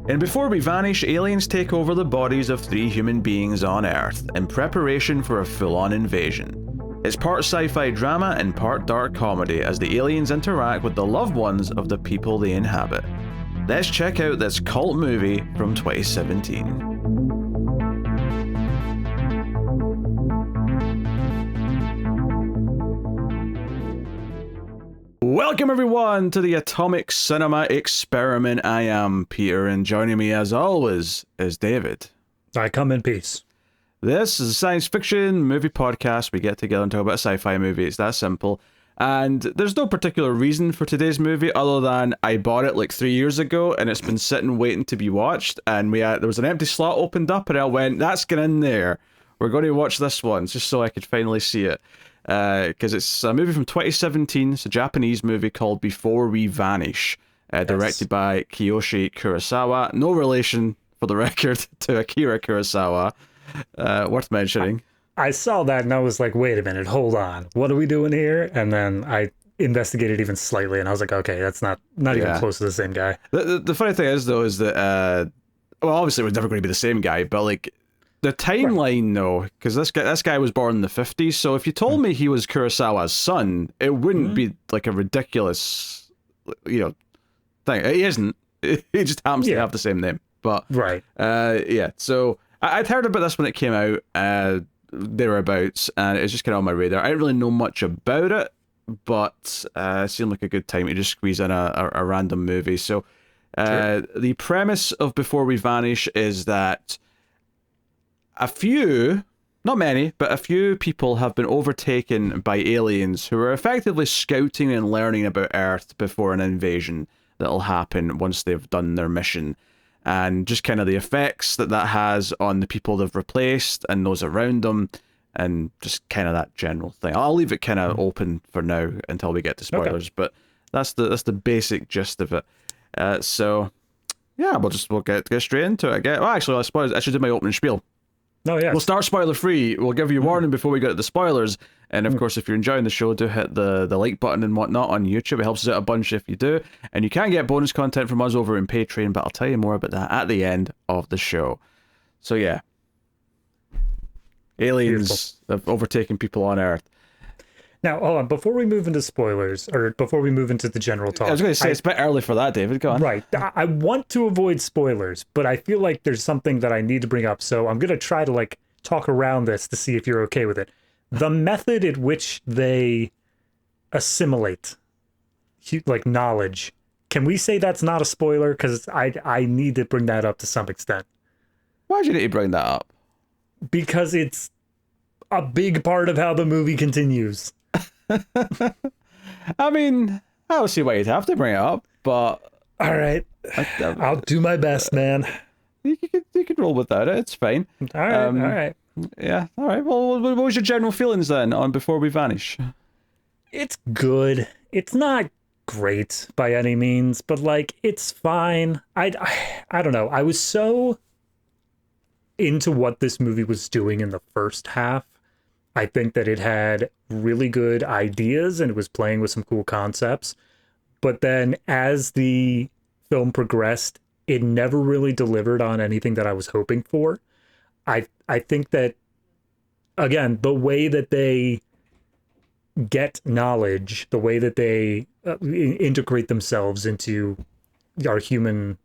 And before we vanish, aliens take over the bodies of 3 human beings on Earth in preparation for a full-on invasion. It's part sci-fi drama and part dark comedy as the aliens interact with the loved ones of the people they inhabit. Let's check out this cult movie from 2017. Welcome everyone to the Atomic Cinema Experiment. I am Peter, and joining me as always is David. I come in peace. This is a science fiction movie podcast. We get together and talk about a sci-fi movie. It's that simple. And there's no particular reason for today's movie other than I bought it like 3 years ago and it's been sitting waiting to be watched. And there was an empty slot opened up and I went, that's get in there. We're going to watch this one just so I could finally see it. Because it's a movie from 2017. It's a Japanese movie called Before We Vanish, directed by Kiyoshi Kurosawa. No relation, for the record, to Akira Kurosawa. Worth mentioning. I saw that and I was like, wait a minute, hold on. What are we doing here? And then I investigated even slightly and I was like, okay, that's not even close to the same guy. The funny thing is, though, is that, well, obviously it was never going to be the same guy, but like, the timeline, though, because this guy was born in the 50s, so if you told me he was Kurosawa's son, it wouldn't be like a ridiculous, thing. He isn't. He just happens to have the same name. But so I'd heard about this when it came out, thereabouts, and it's just kind of on my radar. I didn't really know much about it, but it seemed like a good time to just squeeze in a random movie. So the premise of Before We Vanish is that a few, not many, but a few people have been overtaken by aliens who are effectively scouting and learning about Earth before an invasion that'll happen once they've done their mission. And just kind of the effects that has on the people they've replaced and those around them, and just kind of that general thing. I'll leave it kind of open for now until we get to spoilers, but that's the basic gist of it. So yeah, we'll get straight into it. Actually, I should do my opening spiel. Oh, yeah. We'll start spoiler free. We'll give you a warning before we get to the spoilers. And of course, if you're enjoying the show, do hit the like button and whatnot on YouTube. It helps us out a bunch if you do. And you can get bonus content from us over in Patreon, but I'll tell you more about that at the end of the show. So yeah. Aliens have overtaken people on Earth. Now, hold on. Before we move into spoilers, or before we move into the general talk... I was going to say, it's a bit early for that, David. Go on. Right. I want to avoid spoilers, but I feel like there's something that I need to bring up, so I'm going to try to, talk around this to see if you're okay with it. The method at which they assimilate, knowledge, can we say that's not a spoiler? Because I need to bring that up to some extent. Why do you need to bring that up? Because it's a big part of how the movie continues. I mean, I don't see why you'd have to bring it up, but... All right. I'll do my best, man. You could roll without it. It's fine. All right. Yeah, all right. Well, what was your general feelings then on Before We Vanish? It's good. It's not great by any means, but, it's fine. I don't know. I was so into what this movie was doing in the first half. I think that it had really good ideas and it was playing with some cool concepts. But then as the film progressed, it never really delivered on anything that I was hoping for. I think that, again, the way that they get knowledge, the way that they integrate themselves into our human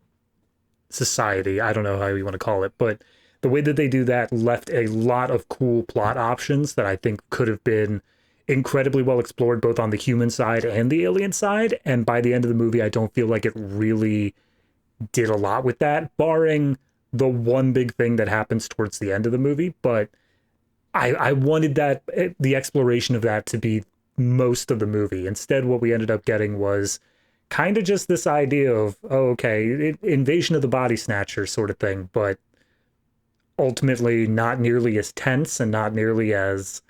society, I don't know how you want to call it, but the way that they do that left a lot of cool plot options that I think could have been incredibly well explored both on the human side and the alien side. And by the end of the movie, I don't feel like it really did a lot with that, barring the one big thing that happens towards the end of the movie. But I wanted the exploration of that to be most of the movie. Instead, what we ended up getting was kind of just this idea of, invasion of the body snatcher sort of thing, but ultimately not nearly as tense and not nearly as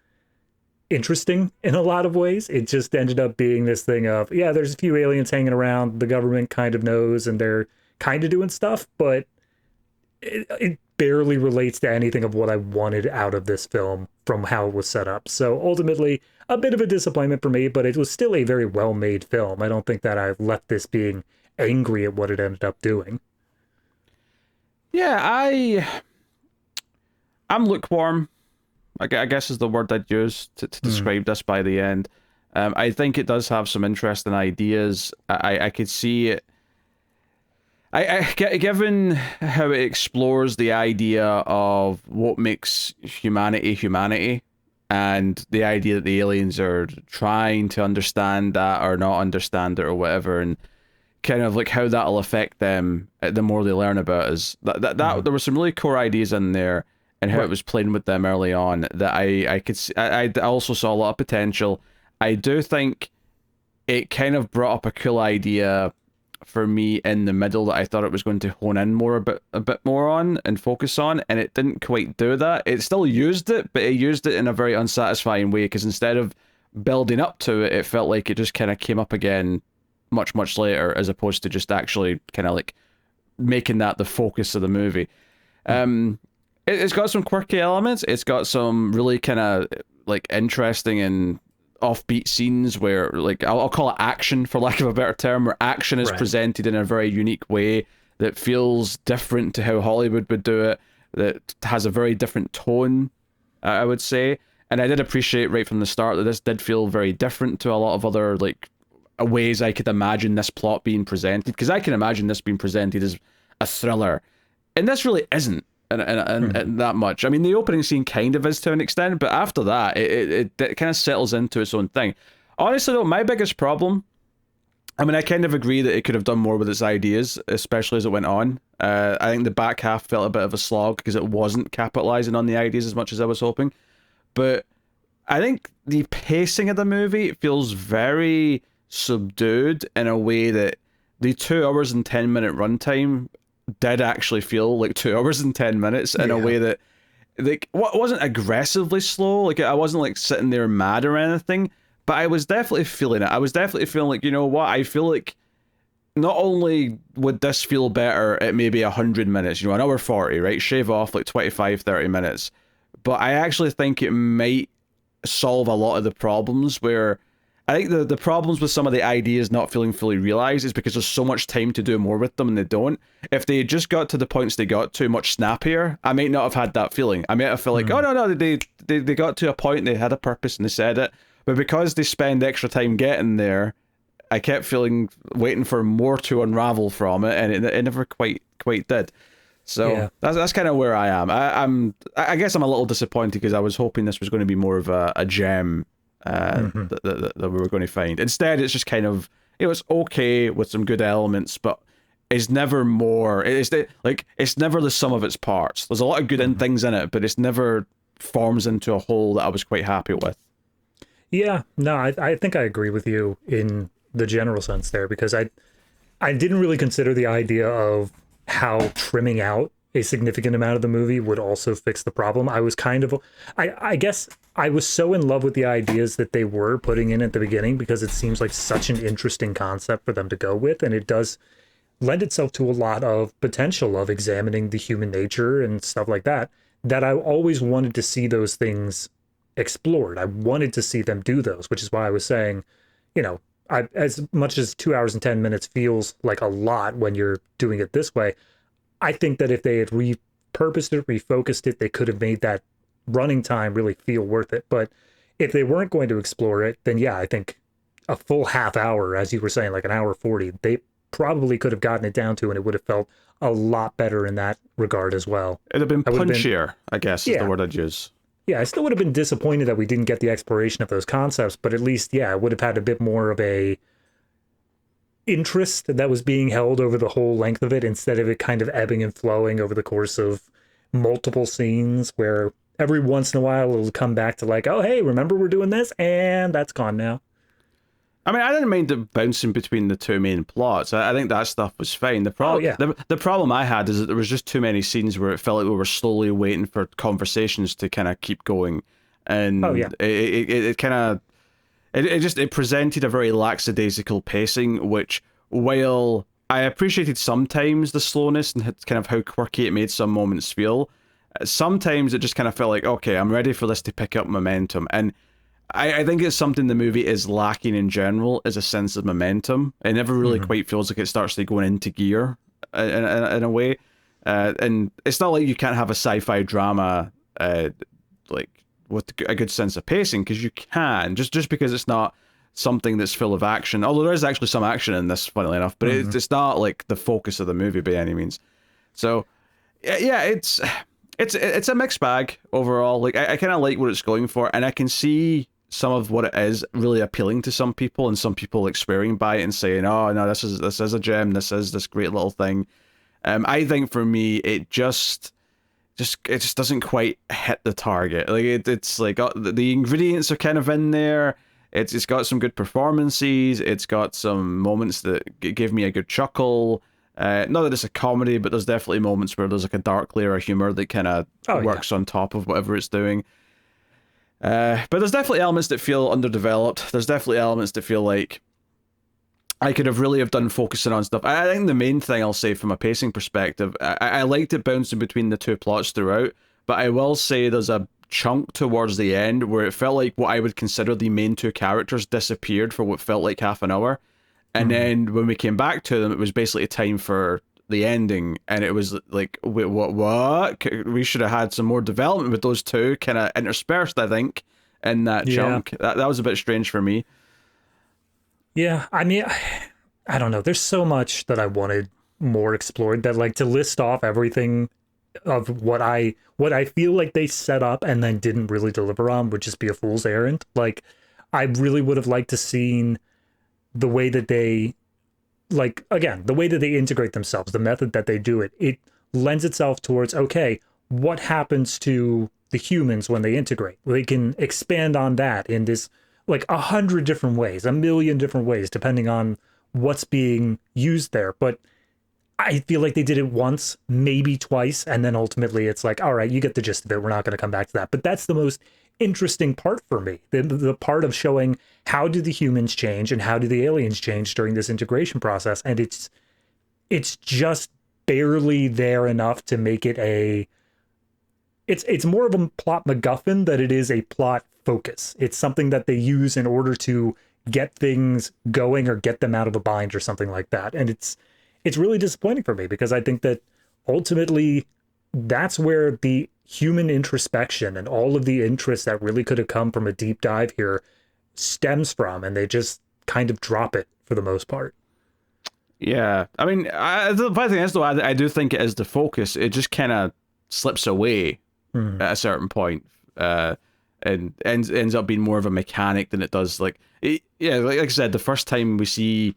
interesting in a lot of ways. It just ended up being this thing of, there's a few aliens hanging around, the government kind of knows, and they're kind of doing stuff, but it barely relates to anything of what I wanted out of this film from how it was set up. So ultimately, a bit of a disappointment for me, but it was still a very well-made film. I don't think that I left this being angry at what it ended up doing. Yeah, I'm lukewarm. I guess is the word I'd use to describe this by the end. I think it does have some interesting ideas. I could see it. Given how it explores the idea of what makes humanity, and the idea that the aliens are trying to understand that or not understand it or whatever, and kind of like how that'll affect them the more they learn about us. That there were some really core ideas in there, and how it was playing with them early on that I could see. I also saw a lot of potential. I do think it kind of brought up a cool idea for me in the middle that I thought it was going to hone in a bit more on and focus on, and it didn't quite do that. It still used it, but it used it in a very unsatisfying way, because instead of building up to it, it felt like it just kind of came up again much later, as opposed to just actually kind of like making that the focus of the movie. It's got some quirky elements. It's got some really kind of like interesting and offbeat scenes where, like, I'll call it action for lack of a better term, where action is presented in a very unique way that feels different to how Hollywood would do it, that has a very different tone, I would say. And I did appreciate right from the start that this did feel very different to a lot of other like ways I could imagine this plot being presented, because I can imagine this being presented as a thriller, and this really isn't. And that much. I mean, the opening scene kind of is to an extent, but after that, it kind of settles into its own thing. Honestly, though, my biggest problem, I mean, I kind of agree that it could have done more with its ideas, especially as it went on. I think the back half felt a bit of a slog because it wasn't capitalizing on the ideas as much as I was hoping. But I think the pacing of the movie feels very subdued in a way that the 2 hours and 10-minute runtime did actually feel like 2 hours and 10 minutes in a way that, like, what wasn't aggressively slow. Like, I wasn't like sitting there mad or anything, but I was definitely feeling it. I was definitely feeling like, you know what, I feel like not only would this feel better at maybe 100 minutes, you know, an hour 40, right? Shave off like 25-30 minutes. But I actually think it might solve a lot of the problems where I think the problems with some of the ideas not feeling fully realized is because there's so much time to do more with them and they don't. If they just got to the points they got to much snappier, I might not have had that feeling. I might have felt like, oh no, they got to a point, they had a purpose and they said it. But because they spend extra time getting there, I kept feeling waiting for more to unravel from it, and it never quite did. So that's kind of where I am. I guess I'm a little disappointed because I was hoping this was going to be more of a gem that we were going to find. Instead, it's just kind of, it was okay with some good elements, but it's never more. It's never the sum of its parts. There's a lot of good things in it, but it's never forms into a whole that I was quite happy with. Yeah, no, I think I agree with you in the general sense there, because I didn't really consider the idea of how trimming out a significant amount of the movie would also fix the problem. I was kind of, I guess I was so in love with the ideas that they were putting in at the beginning, because it seems like such an interesting concept for them to go with, and it does lend itself to a lot of potential of examining the human nature and stuff like that, that I always wanted to see those things explored. I wanted to see them do those, which is why I was saying, you know, as much as 2 hours and 10 minutes feels like a lot when you're doing it this way, I think that if they had repurposed it, refocused it, they could have made that running time really feel worth it. But if they weren't going to explore it, then yeah, I think a full half hour, as you were saying, like an hour 40, they probably could have gotten it down to, and it would have felt a lot better in that regard as well. It'd have been punchier, I guess, is the word I'd use. Yeah, I still would have been disappointed that we didn't get the exploration of those concepts, but at least, yeah, it would have had a bit more of a interest that was being held over the whole length of it, instead of it kind of ebbing and flowing over the course of multiple scenes, where every once in a while it'll come back to like, oh, hey, remember we're doing this? And that's gone now. I mean, I didn't mind it bouncing between the two main plots. I think that stuff was fine. The problem I had is that there was just too many scenes where it felt like we were slowly waiting for conversations to kind of keep going, and it presented a very lackadaisical pacing, which, while I appreciated sometimes the slowness and kind of how quirky it made some moments feel, sometimes it just kind of felt like, okay, I'm ready for this to pick up momentum. And I think it's something the movie is lacking in general, is a sense of momentum. It never really quite feels like it starts to go into gear in a way. And it's not like you can't have a sci-fi drama like with a good sense of pacing, because you can, just because it's not something that's full of action, although there is actually some action in this, funnily enough, but it's not like the focus of the movie by any means. So yeah, it's a mixed bag overall. Like I kind of like what it's going for, and I can see some of what it is really appealing to some people, and some people like swearing by it and saying, "Oh no, this is a gem. This is this great little thing." I think for me, it just doesn't quite hit the target. Like it's like the ingredients are kind of in there. It's got some good performances. It's got some moments that give me a good chuckle. Not that it's a comedy, but there's definitely moments where there's like a dark layer of humor that kind of works on top of whatever it's doing. But there's definitely elements that feel underdeveloped. There's definitely elements that feel like I could have really have done focusing on stuff. I think the main thing I'll say from a pacing perspective, I liked it bouncing between the two plots throughout, but I will say there's a chunk towards the end where it felt like what I would consider the main two characters disappeared for what felt like half an hour. And then when we came back to them, it was basically time for the ending, and it was like, wait, what? We should have had some more development with those two kind of interspersed, I think, in that chunk. That was a bit strange for me. Yeah, I mean, I don't know. There's so much that I wanted more explored, that like to list off everything of what I feel like they set up and then didn't really deliver on would just be a fool's errand. Like, I really would have liked to seen the way that they, like, again, the way that they integrate themselves, the method that they do it. It lends itself towards, okay, what happens to the humans when they integrate? They can expand on that in this, like, 100 different ways, 1,000,000 different ways, depending on what's being used there. But I feel like they did it once, maybe twice, and then ultimately it's like, all right, you get the gist of it. We're not going to come back to that. But that's the most interesting part for me. The part of showing how do the humans change and how do the aliens change during this integration process. And it's just barely there enough to make it it's more of a plot MacGuffin than it is a plot focus. It's something that they use in order to get things going or get them out of a bind or something like that. And it's really disappointing for me, because I think that ultimately that's where the human introspection and all of the interest that really could have come from a deep dive here stems from, and they just kind of drop it for the most part. Yeah, I mean, the funny thing is, though, I do think it is the focus. It just kind of slips away at a certain point, and ends up being more of a mechanic than it does. Like I said, the first time we see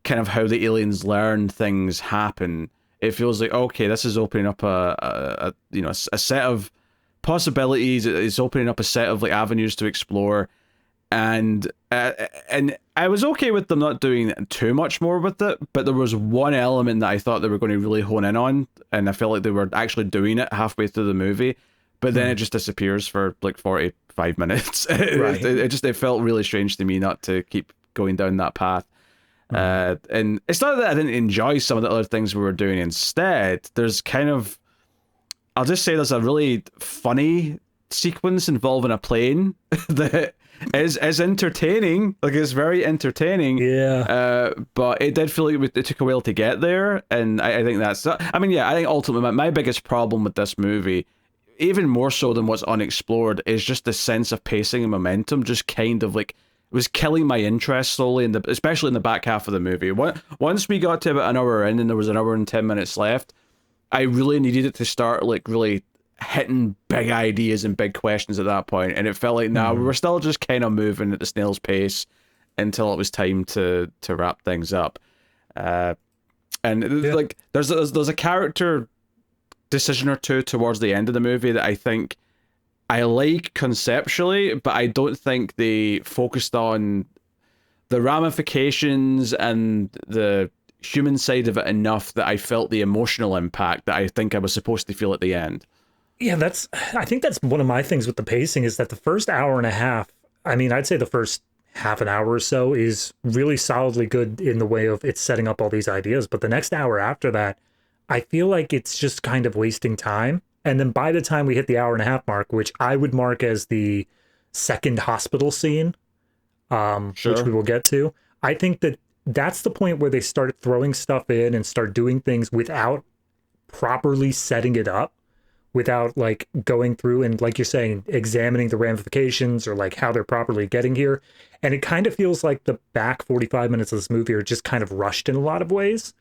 kind of how the aliens learn things happen, it feels like, okay, this is opening up a set of possibilities. It's opening up a set of like avenues to explore, and I was okay with them not doing too much more with it, but there was one element that I thought they were going to really hone in on, and I felt like they were actually doing it halfway through the movie, but then it just disappears for like 45 minutes. Right. It felt really strange to me not to keep going down that path. And it's not that I didn't enjoy some of the other things we were doing instead. There's kind of, I'll just say there's a really funny sequence involving a plane that is entertaining. Like, it's very entertaining. Yeah. But it did feel like it took a while to get there. And I think that's, I mean, yeah, I think ultimately my biggest problem with this movie, even more so than what's unexplored, is just the sense of pacing and momentum just kind of like was killing my interest slowly, especially in the back half of the movie. Once we got to about an hour in and there was an hour and 10 minutes left, I really needed it to start like really hitting big ideas and big questions at that point. And it felt like, we were still just kind of moving at the snail's pace until it was time to wrap things up. Like there's a character decision or two towards the end of the movie that I think I like conceptually, but I don't think they focused on the ramifications and the human side of it enough that I felt the emotional impact that I think I was supposed to feel at the end. Yeah, I think that's one of my things with the pacing, is that the first hour and a half, I mean, I'd say the first half an hour or so is really solidly good in the way of it's setting up all these ideas. But the next hour after that, I feel like it's just kind of wasting time. And then by the time we hit the hour and a half mark, which I would mark as the second hospital scene, which we will get to, I think that that's the point where they start throwing stuff in and start doing things without properly setting it up without like going through and, like you're saying, examining the ramifications or like how they're properly getting here. And it kind of feels like the back 45 minutes of this movie are just kind of rushed in a lot of ways.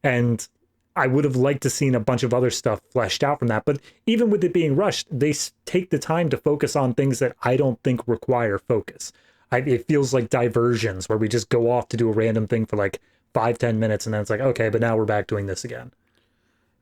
And I would have liked to seen a bunch of other stuff fleshed out from that. But even with it being rushed, they take the time to focus on things that I don't think require focus. It feels like diversions where we just go off to do a random thing for like 5-10 minutes. And then it's like, okay, but now we're back doing this again.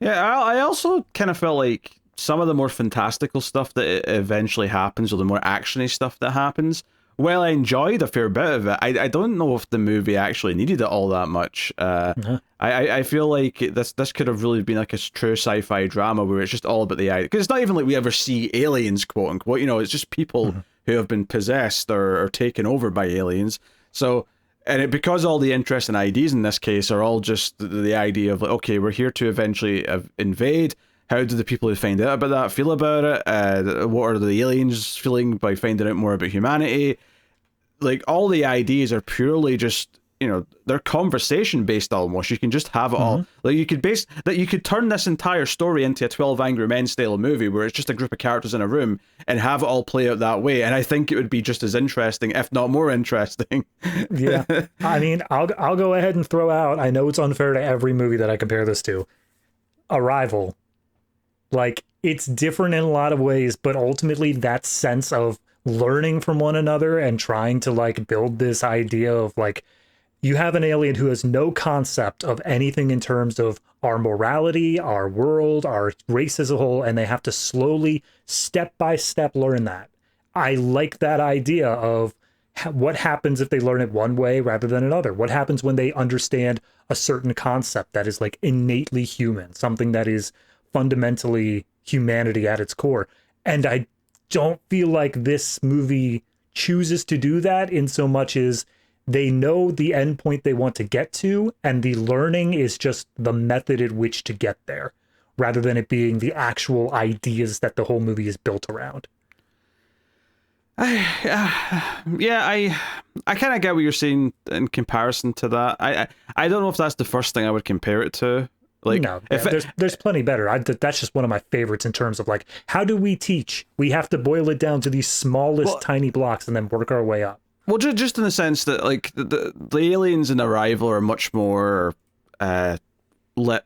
Yeah, I also kind of felt like some of the more fantastical stuff that eventually happens, or the more actiony stuff that happens, well, I enjoyed a fair bit of it. I don't know if the movie actually needed it all that much. I feel like this could have really been like a true sci-fi drama where it's just all about the idea. Because it's not even like we ever see aliens, quote unquote. You know, it's just people who have been possessed or taken over by aliens. So, and because all the interesting ideas in this case are all just the idea of like, okay, we're here to eventually invade. How do the people who find out about that feel about it? What are the aliens feeling by finding out more about humanity? Like, all the ideas are purely just, you know, they're conversation based almost. You can just have it all. Like, you could turn this entire story into a 12 Angry Men style movie where it's just a group of characters in a room and have it all play out that way. And I think it would be just as interesting, if not more interesting. Yeah. I mean, I'll go ahead and throw out, I know it's unfair to every movie that I compare this to, Arrival. Like, it's different in a lot of ways, but ultimately that sense of learning from one another and trying to like build this idea of like, you have an alien who has no concept of anything in terms of our morality, our world, our race as a whole, and they have to slowly, step by step, learn that. I like that idea of what happens if they learn it one way rather than another. What happens when they understand a certain concept that is like innately human, something that is fundamentally humanity at its core. And I don't feel like this movie chooses to do that in so much as they know the end point they want to get to, and the learning is just the method at which to get there, rather than it being the actual ideas that the whole movie is built around. I kind of get what you're saying in comparison to that. I don't know if that's the first thing I would compare it to. Like, no, there's plenty better. That's just one of my favorites in terms of like, how do we teach? We have to boil it down to these smallest tiny blocks and then work our way up. Well, just in the sense that like the aliens in Arrival are much more. I'll phrase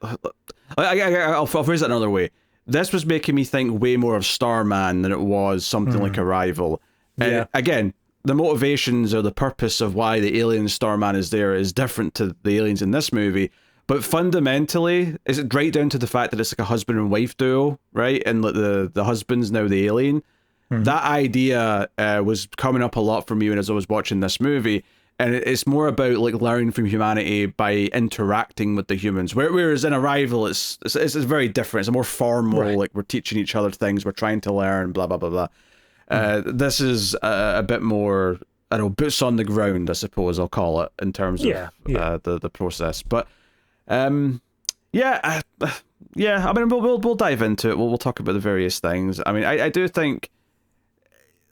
it another way. This was making me think way more of Starman than it was something like Arrival. Yeah. Again, the motivations or the purpose of why the alien Starman is there is different to the aliens in this movie. But fundamentally, is it right down to the fact that it's like a husband and wife duo, right? And the husband's now the alien. That idea was coming up a lot for me as I was watching this movie, and it's more about like learning from humanity by interacting with the humans. Whereas in Arrival, it's very different. It's a more formal, right. Like we're teaching each other things, we're trying to learn, blah blah blah blah. This is a bit more, I don't know, boots on the ground, I suppose I'll call it, in terms of the process. But I mean, we'll dive into it. We'll talk about the various things. I mean, I do think,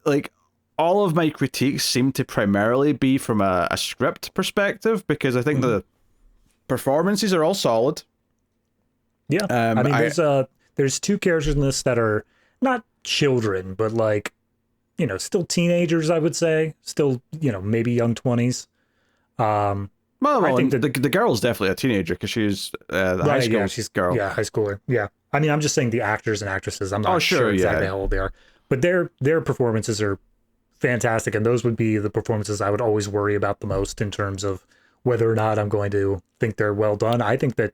like, all of my critiques seem to primarily be from a script perspective, because I think the performances are all solid. Yeah, I mean, there's two characters in this that are not children, but like, you know, still teenagers, I would say, still, you know, maybe young 20s. Well, I think the girl's definitely a teenager because she's the high school girl. Yeah, high schooler. Yeah, I mean, I'm just saying the actors and actresses. I'm not sure exactly how old they are, but their performances are fantastic, and those would be the performances I would always worry about the most in terms of whether or not I'm going to think they're well done. I think that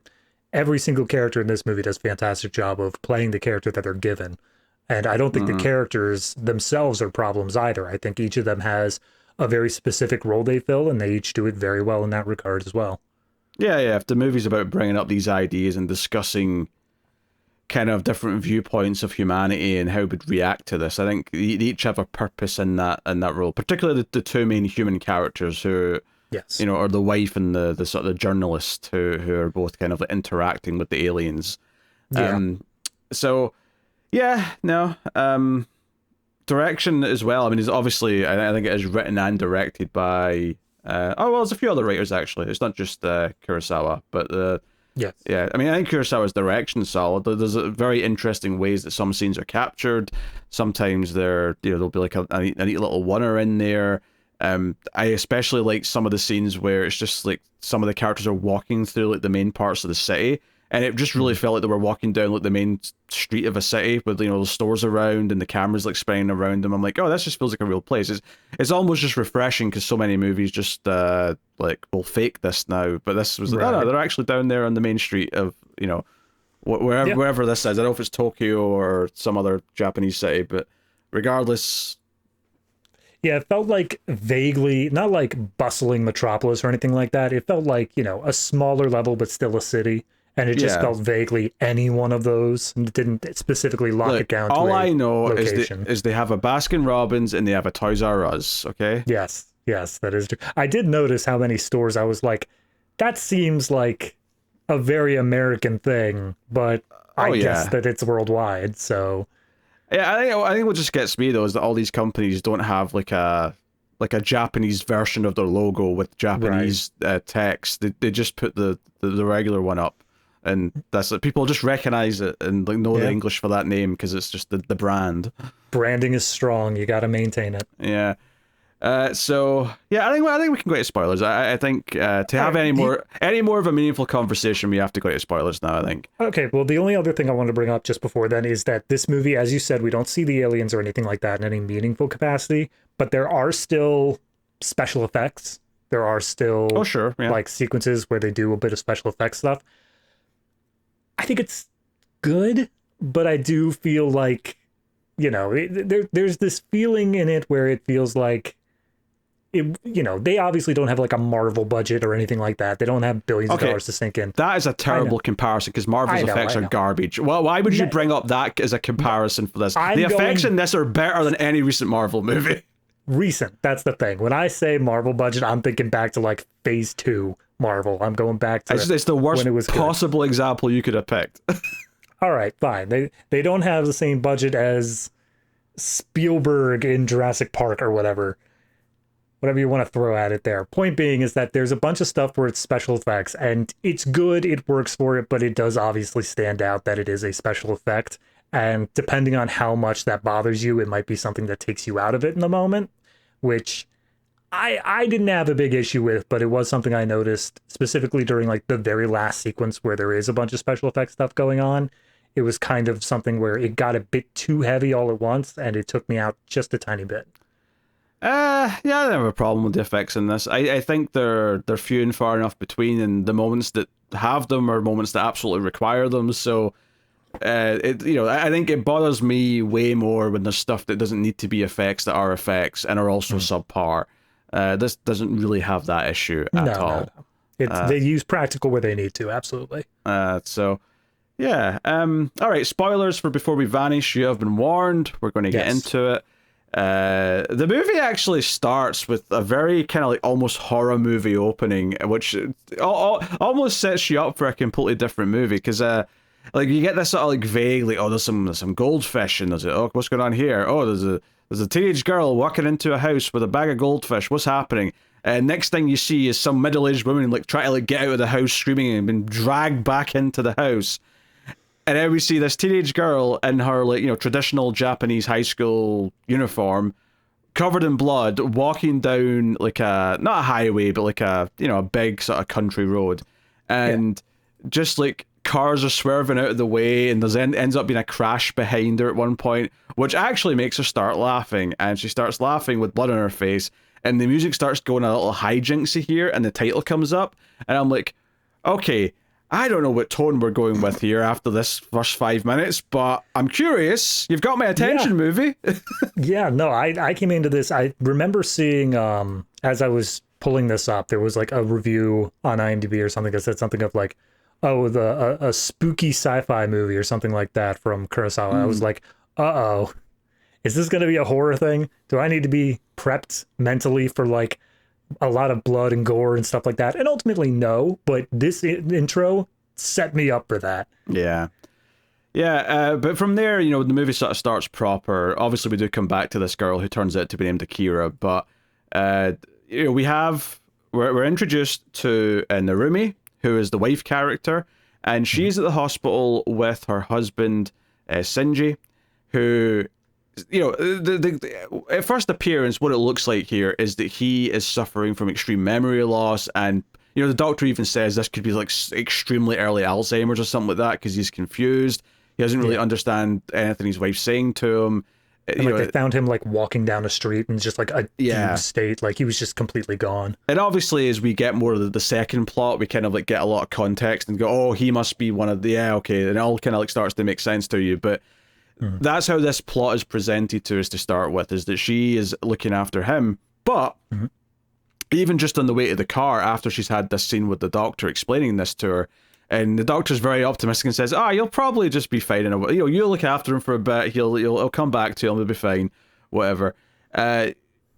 every single character in this movie does a fantastic job of playing the character that they're given, and I don't think the characters themselves are problems either. I think each of them has a very specific role they fill, and they each do it very well in that regard as well. Yeah. If the movie's about bringing up these ideas and discussing kind of different viewpoints of humanity and how we'd react to this, I think they each have a purpose in that role. Particularly the two main human characters who, yes, you know, are the wife and the sort of the journalist who are both kind of like interacting with the aliens. Yeah. Direction as well. I mean, it's obviously, I think it is written and directed by there's a few other writers actually. It's not just Kurosawa, but Yes. Yeah, I mean, I think Kurosawa's direction's solid. There's very interesting ways that some scenes are captured. Sometimes there'll be like a neat little oneer in there. I especially like some of the scenes where it's just like some of the characters are walking through like the main parts of the city, and it just really felt like they were walking down like the main street of a city with the stores around and the cameras like spraying around them. I'm like, oh, this just feels like a real place. It's almost just refreshing because so many movies just like will fake this now, but this was no, they're actually down there on the main street of wherever this is. I don't know if it's Tokyo or some other Japanese city, but regardless. Yeah, it felt like vaguely, not like bustling metropolis or anything like that. It felt like, a smaller level, but still a city. And it just felt vaguely any one of those, and it didn't specifically lock it down to all a I know location. is they have a Baskin Robbins and they have a Toys R Us, okay? Yes, that is true. I did notice how many stores I was like, that seems like a very American thing, but I guess that it's worldwide, so... Yeah, I think what just gets me though is that all these companies don't have like a Japanese version of their logo with Japanese text. They just put the regular one up, and that's like people just recognize it and like know the English for that name because it's just the brand. Branding is strong. You got to maintain it. Yeah. So yeah, I think we can go to spoilers. I think to have any more of a meaningful conversation, we have to go to spoilers now. I think. Okay. Well, the only other thing I wanted to bring up just before then is that this movie, as you said, we don't see the aliens or anything like that in any meaningful capacity, but there are still special effects. There are still like sequences where they do a bit of special effects stuff. I think it's good, but I do feel like there's this feeling in it where it feels like. They obviously don't have like a Marvel budget or anything like that. They don't have billions of dollars to sink in. That is a terrible comparison because Marvel's effects are garbage. Well, why would you bring up that as a comparison for this? The effects in this are better than any recent Marvel movie. Recent, that's the thing. When I say Marvel budget, I'm thinking back to like Phase 2 Marvel. I'm going back to it's the worst possible example you could have picked. All right, fine. They don't have the same budget as Spielberg in Jurassic Park or whatever you want to throw at it there. Point being is that there's a bunch of stuff where it's special effects, and it's good, it works for it, but it does obviously stand out that it is a special effect, and depending on how much that bothers you, it might be something that takes you out of it in the moment, which I didn't have a big issue with, but it was something I noticed specifically during like the very last sequence where there is a bunch of special effects stuff going on. It was kind of something where it got a bit too heavy all at once, and it took me out just a tiny bit. Yeah, I don't have a problem with the effects in this. I think they're few and far enough between, and the moments that have them are moments that absolutely require them. So, I think it bothers me way more when there's stuff that doesn't need to be effects that are effects and are also subpar. This doesn't really have that issue at all. No. They use practical where they need to, absolutely. So, yeah. All right, spoilers for Before We Vanish. You have been warned. We're going to get into it. The movie actually starts with a very kind of like almost horror movie opening, which almost sets you up for a completely different movie because like you get this sort of like vague like there's some goldfish and there's what's going on here, there's a teenage girl walking into a house with a bag of goldfish, what's happening? Next thing you see is some middle-aged woman like trying to like get out of the house screaming and being dragged back into the house. And then we see this teenage girl in her like traditional Japanese high school uniform, covered in blood, walking down like not a highway but like a a big sort of country road, and just like cars are swerving out of the way, and there's ends up being a crash behind her at one point, which actually makes her start laughing, and she starts laughing with blood on her face, and the music starts going a little hijinksy here, and the title comes up, and I'm like, okay. I don't know what tone we're going with here after this first 5 minutes, but I'm curious. You've got my attention, movie. Yeah, no, I came into this. I remember seeing, as I was pulling this up, there was like a review on IMDb or something that said something of like, a spooky sci-fi movie or something like that from Kurosawa. I was like, uh-oh, is this going to be a horror thing? Do I need to be prepped mentally for like a lot of blood and gore and stuff like that? And ultimately no, but this intro set me up for that. But from there, the movie sort of starts proper. Obviously we do come back to this girl who turns out to be named Akira, but we're introduced to Narumi, who is the wife character, and she's at the hospital with her husband, Shinji, who, you know, at first appearance, what it looks like here is that he is suffering from extreme memory loss, and, you know, the doctor even says this could be like extremely early Alzheimer's or something like that, because he's confused. He doesn't really understand anything his wife's saying to him. And like, they found him like walking down a street and just like a fugue state, like he was just completely gone. And obviously, as we get more of the second plot, we kind of like get a lot of context and go, oh, he must be one of the, okay, and it all kind of like starts to make sense to you. But that's how this plot is presented to us to start with, is that she is looking after him. But even just on the way to the car, after she's had this scene with the doctor explaining this to her, and the doctor's very optimistic and says, you'll probably just be fine in a while. You know, you'll look after him for a bit. He'll come back to you. He'll be fine. Whatever.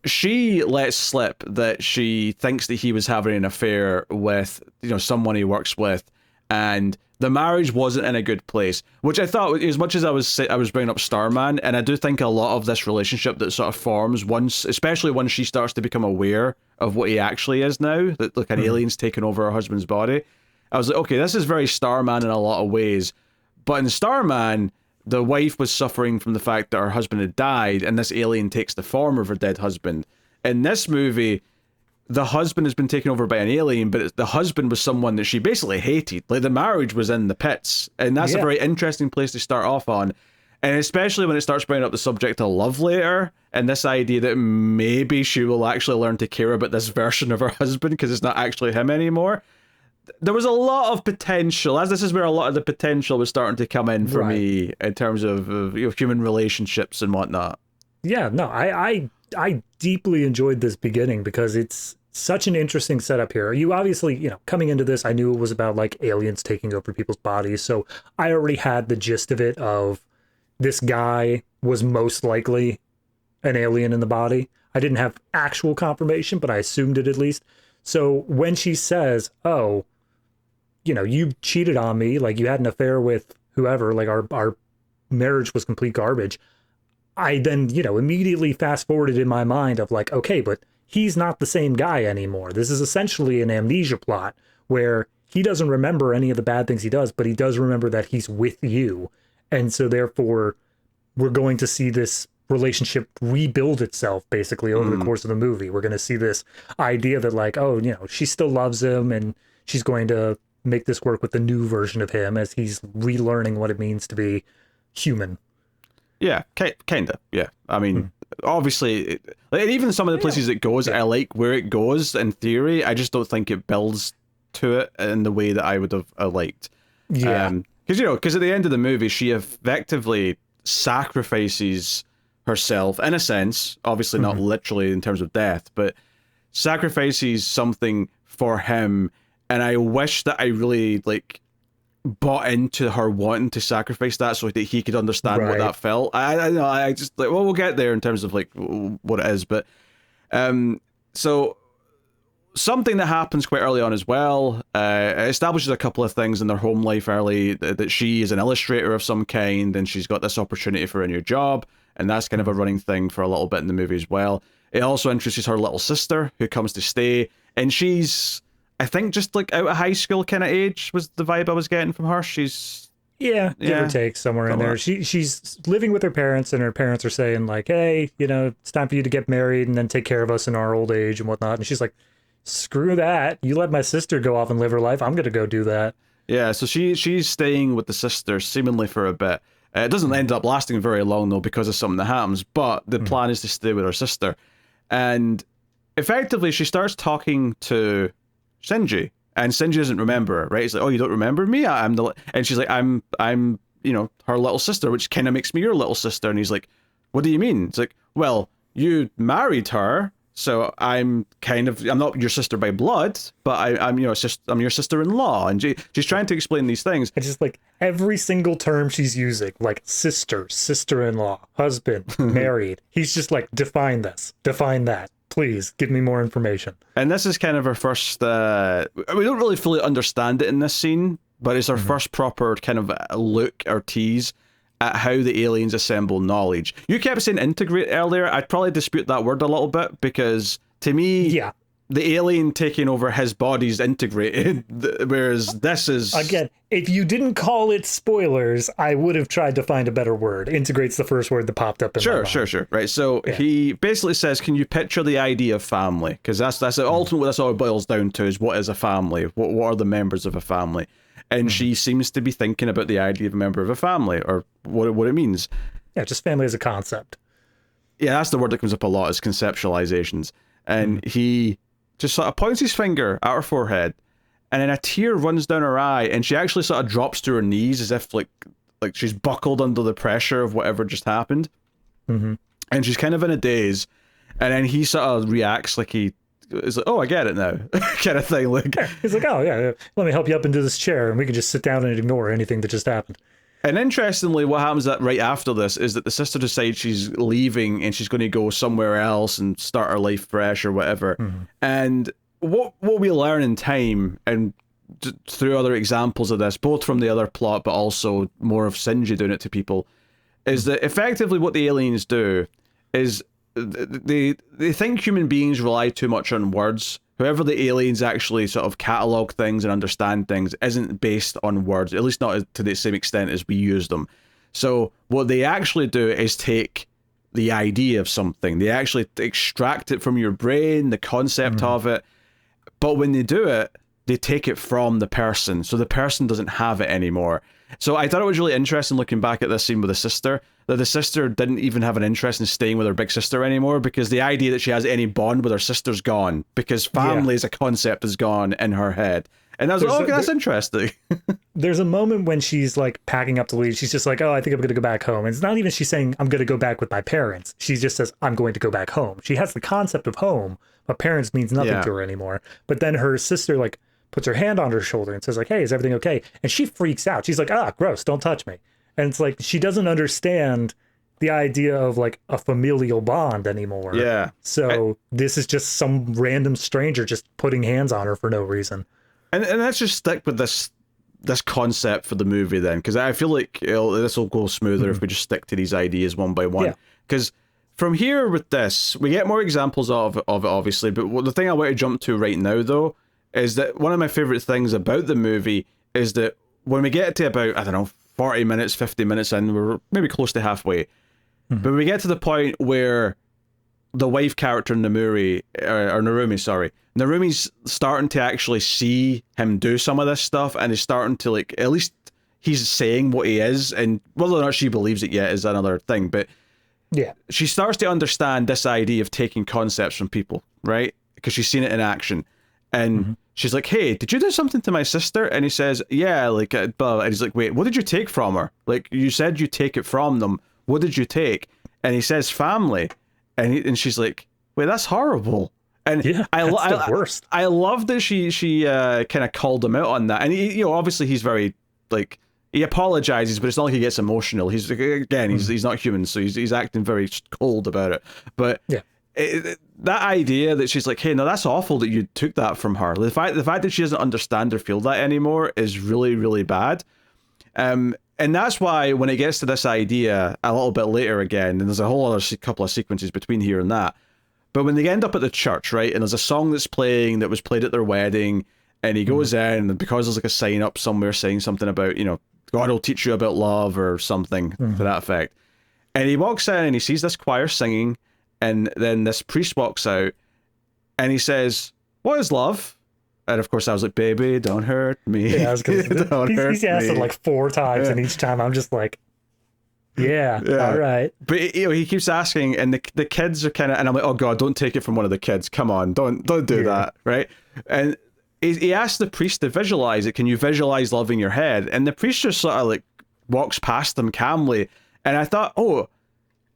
She lets slip that she thinks that he was having an affair with, you know, someone he works with, and the marriage wasn't in a good place. Which I thought, as much as I was bringing up Starman, and I do think a lot of this relationship that sort of forms once, especially when she starts to become aware of what he actually is now, that like an alien's taken over her husband's body. I was like, okay, this is very Starman in a lot of ways. But in Starman, the wife was suffering from the fact that her husband had died, and this alien takes the form of her dead husband. In this movie, the husband has been taken over by an alien, but the husband was someone that she basically hated. Like, the marriage was in the pits. And that's a very interesting place to start off on. And especially when it starts bringing up the subject of love later, and this idea that maybe she will actually learn to care about this version of her husband because it's not actually him anymore. There was a lot of potential, as this is where a lot of the potential was starting to come in for me in terms of you know, human relationships and whatnot. Yeah, no, I deeply enjoyed this beginning because it's such an interesting setup here. You obviously, you know, coming into this, I knew it was about like aliens taking over people's bodies, so I already had the gist of it of this guy was most likely an alien in the body. I didn't have actual confirmation, but I assumed it at least. So when she says, oh, you know, you cheated on me, like you had an affair with whoever, like our marriage was complete garbage, I then, you know, immediately fast forwarded in my mind of like, okay, but he's not the same guy anymore. This is essentially an amnesia plot where he doesn't remember any of the bad things he does, but he does remember that he's with you. And so therefore, we're going to see this relationship rebuild itself basically over the course of the movie. We're going to see this idea that like, oh, you know, she still loves him and she's going to make this work with the new version of him as he's relearning what it means to be human. Yeah, kinda. Yeah, I mean, obviously, like, even some of the places it goes, I like where it goes in theory. I just don't think it builds to it in the way that I would have liked. Yeah, because at the end of the movie, she effectively sacrifices herself in a sense, obviously not literally in terms of death, but sacrifices something for him. And I wish that I really like bought into her wanting to sacrifice that so that he could understand what that felt. I know, I just like, well, we'll get there in terms of like what it is, but so something that happens quite early on as well, it establishes a couple of things in their home life early, that she is an illustrator of some kind and she's got this opportunity for a new job, and that's kind of a running thing for a little bit in the movie as well. It also introduces her little sister who comes to stay, and she's, I think, just like out of high school kind of age was the vibe I was getting from her. She's give or take somewhere in there. She's living with her parents, and her parents are saying like, hey, you know, it's time for you to get married and then take care of us in our old age and whatnot. And she's like, screw that. You let my sister go off and live her life. I'm going to go do that. Yeah, so she's staying with the sister seemingly for a bit. It doesn't end up lasting very long, though, because of something that happens. But the plan is to stay with her sister. And effectively, she starts talking to Shinji. And Shinji doesn't remember her, right? He's like, oh, you don't remember me? I'm the... And she's like, I'm, you know, her little sister, which kind of makes me your little sister. And he's like, what do you mean? It's like, well, you married her, so I'm not your sister by blood, but I'm you know, I'm your sister-in-law. And she's trying to explain these things. It's just like every single term she's using, like sister, sister-in-law, husband, married. He's just like, define this, define that. Please give me more information. And this is kind of our first, we don't really fully understand it in this scene, but it's our first proper kind of look or tease at how the aliens assemble knowledge. You kept saying integrate earlier. I'd probably dispute that word a little bit, because to me, the alien taking over his body's integrated, whereas this is... Again, if you didn't call it spoilers, I would have tried to find a better word. Integrate's the first word that popped up in my mind. Sure. Right, so he basically says, can you picture the idea of family? Because that's ultimately that's all it boils down to, is what is a family? What are the members of a family? And she seems to be thinking about the idea of a member of a family, or what it means. Yeah, just family as a concept. Yeah, that's the word that comes up a lot, is conceptualizations. And he just sort of points his finger at her forehead, and then a tear runs down her eye, and she actually sort of drops to her knees as if like she's buckled under the pressure of whatever just happened. And she's kind of in a daze, and then he sort of reacts like he is like, oh, I get it now, kind of thing. Like, he's like, oh yeah, let me help you up into this chair, and we can just sit down and ignore anything that just happened. And interestingly, what happens right after this is that the sister decides she's leaving and she's going to go somewhere else and start her life fresh or whatever. And what we learn in time, and through other examples of this, both from the other plot but also more of Shinji doing it to people, is that effectively what the aliens do is they think human beings rely too much on words. Whoever the aliens actually sort of catalog things and understand things isn't based on words, at least not to the same extent as we use them. So what they actually do is take the idea of something. They actually extract it from your brain, the concept of it. But when they do it, they take it from the person. So the person doesn't have it anymore. So I thought it was really interesting looking back at this scene with the sister, that the sister didn't even have an interest in staying with her big sister anymore, because the idea that she has any bond with her sister's gone, because family as a concept is gone in her head. And I was like, okay, that's interesting. There's a moment when she's like packing up to leave. She's just like, oh, I think I'm going to go back home. And it's not even she's saying, I'm going to go back with my parents. She just says, I'm going to go back home. She has the concept of home, but parents means nothing to her anymore. But then her sister like puts her hand on her shoulder and says like, hey, is everything okay? And she freaks out. She's like, ah, gross, don't touch me. And it's like, she doesn't understand the idea of like a familial bond anymore. Yeah. So this is just some random stranger just putting hands on her for no reason. And let's just stick with this concept for the movie then, because I feel like this will go smoother if we just stick to these ideas one by one. Because from here with this, we get more examples of it, obviously, but the thing I want to jump to right now, though, is that one of my favorite things about the movie is that when we get to about, I don't know, 40 minutes, 50 minutes in, we're maybe close to halfway, but we get to the point where the wife character Narumi's starting to actually see him do some of this stuff, and is starting to, like, at least he's saying what he is, and whether or not she believes it yet is another thing, but she starts to understand this idea of taking concepts from people, right? Because she's seen it in action. And she's like, hey, did you do something to my sister? And he says, yeah, like, blah. And he's like, wait, what did you take from her? Like, you said you take it from them. What did you take? And he says, family. And she's like, wait, that's horrible. And that's the worst. I love that she kind of called him out on that. And he, obviously he's very, like, he apologizes, but it's not like he gets emotional. He's he's not human, so he's acting very cold about it. But that idea that she's like, hey, no, that's awful that you took that from her. The fact that she doesn't understand or feel that anymore is really, really bad. And that's why when it gets to this idea a little bit later again, and there's a whole other couple of sequences between here and that, but when they end up at the church, right, and there's a song that's playing that was played at their wedding, and he goes in, and because there's like a sign up somewhere saying something about, God will teach you about love or something to that effect. And he walks in and he sees this choir singing, and then this priest walks out and he says, what is love? And of course I was like, baby, don't hurt me. Yeah, I was gonna say, he's asked it like 4 times, and each time I'm just like, yeah. All right. But he keeps asking, and the kids are kind of, and I'm like, oh God, don't take it from one of the kids. Come on, don't do that, right? And he asked the priest to visualize it. Can you visualize love in your head? And the priest just sort of like walks past them calmly. And I thought, oh,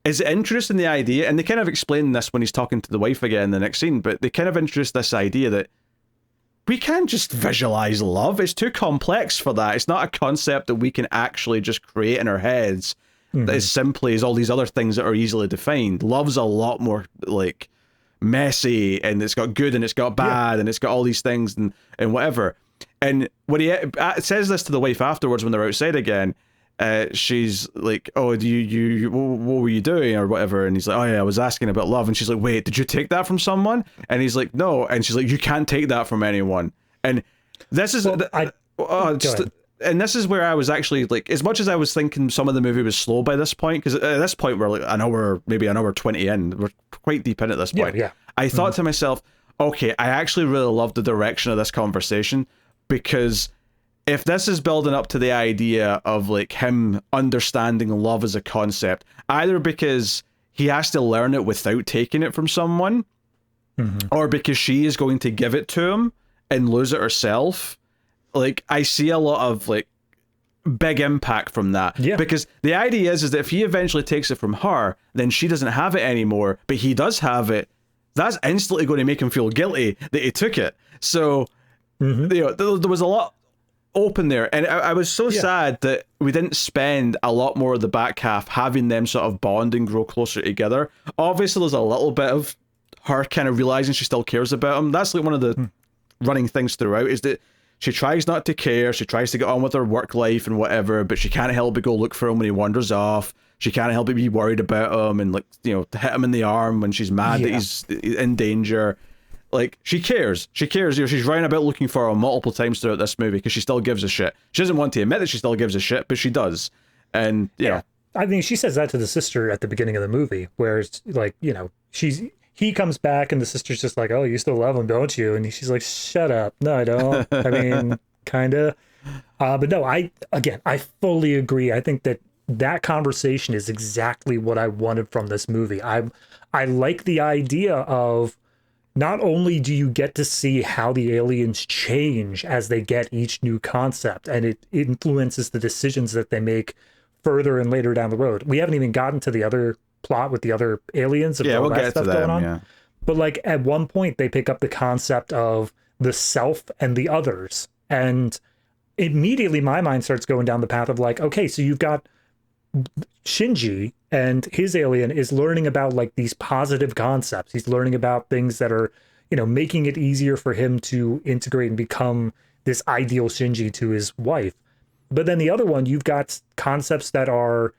is it interesting, the idea? And they kind of explain this when he's talking to the wife again in the next scene, but they kind of introduce this idea that we can't just visualize love. It's too complex for that. It's not a concept that we can actually just create in our heads that is simply as all these other things that are easily defined. Love's a lot more like messy, and it's got good and it's got bad and it's got all these things and whatever. And when he says this to the wife afterwards when they're outside again, she's like, oh, do you what were you doing or whatever? And he's like, oh yeah, I was asking about love. And she's like, wait, did you take that from someone? And he's like, no. And she's like, you can't take that from anyone. And this is and this is where I was actually like, as much as I was thinking some of the movie was slow by this point, because at this point we're like maybe an hour 20 in, we're quite deep in at this point. Yeah. I thought to myself, okay, I actually really love the direction of this conversation, because if this is building up to the idea of like him understanding love as a concept, either because he has to learn it without taking it from someone, or because she is going to give it to him and lose it herself, like I see a lot of like big impact from that. Yeah. Because the idea is that if he eventually takes it from her, then she doesn't have it anymore, but he does have it. That's instantly going to make him feel guilty that he took it. So, you know, there was a lot open there, and I was so sad that we didn't spend a lot more of the back half having them sort of bond and grow closer together. Obviously, there's a little bit of her kind of realizing she still cares about him. That's like one of the running things throughout, is that she tries not to care, she tries to get on with her work life and whatever, but she can't help but go look for him when he wanders off. She can't help but be worried about him and, like, you know, hit him in the arm when she's mad that he's in danger. Like, she cares. You know, she's running about looking for him multiple times throughout this movie because she still gives a shit. She doesn't want to admit that she still gives a shit, but she does. And, you know. I mean, she says that to the sister at the beginning of the movie, where it's like, you know, he comes back and the sister's just like, oh, you still love him, don't you? And she's like, shut up. No, I don't. I mean, kind of. But no, I fully agree. I think that conversation is exactly what I wanted from this movie. I like the idea of not only do you get to see how the aliens change as they get each new concept, and it influences the decisions that they make further and later down the road. We haven't even gotten to the other plot with the other aliens and all that stuff going on. Yeah. But like at one point they pick up the concept of the self and the others, and immediately my mind starts going down the path of like, okay, so you've got Shinji and his alien is learning about like these positive concepts. He's learning about things that are, you know, making it easier for him to integrate and become this ideal Shinji to his wife. But then the other one, you've got concepts that are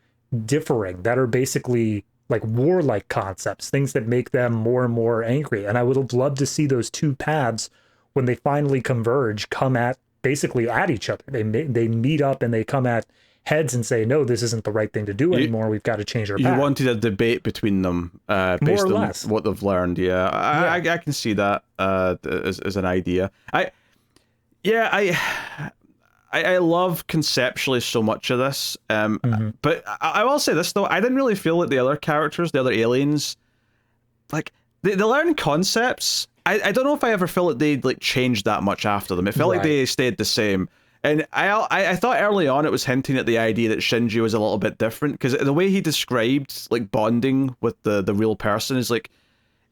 differing, that are basically like warlike concepts, things that make them more and more angry. And I would have loved to see those two paths, when they finally converge, come at basically at each other. They meet up and they come at heads and say, no, this isn't the right thing to do anymore. We've got to change our path. You wanted a debate between them based on what they've learned. I can see that as an idea. I love conceptually so much of this, but I will say this though, I didn't really feel like the other characters, the other aliens, like they learn concepts. I don't know if I ever felt like they like changed that much after them. It felt like they stayed the same. And I thought early on it was hinting at the idea that Shinji was a little bit different, because the way he described like bonding with the real person is like,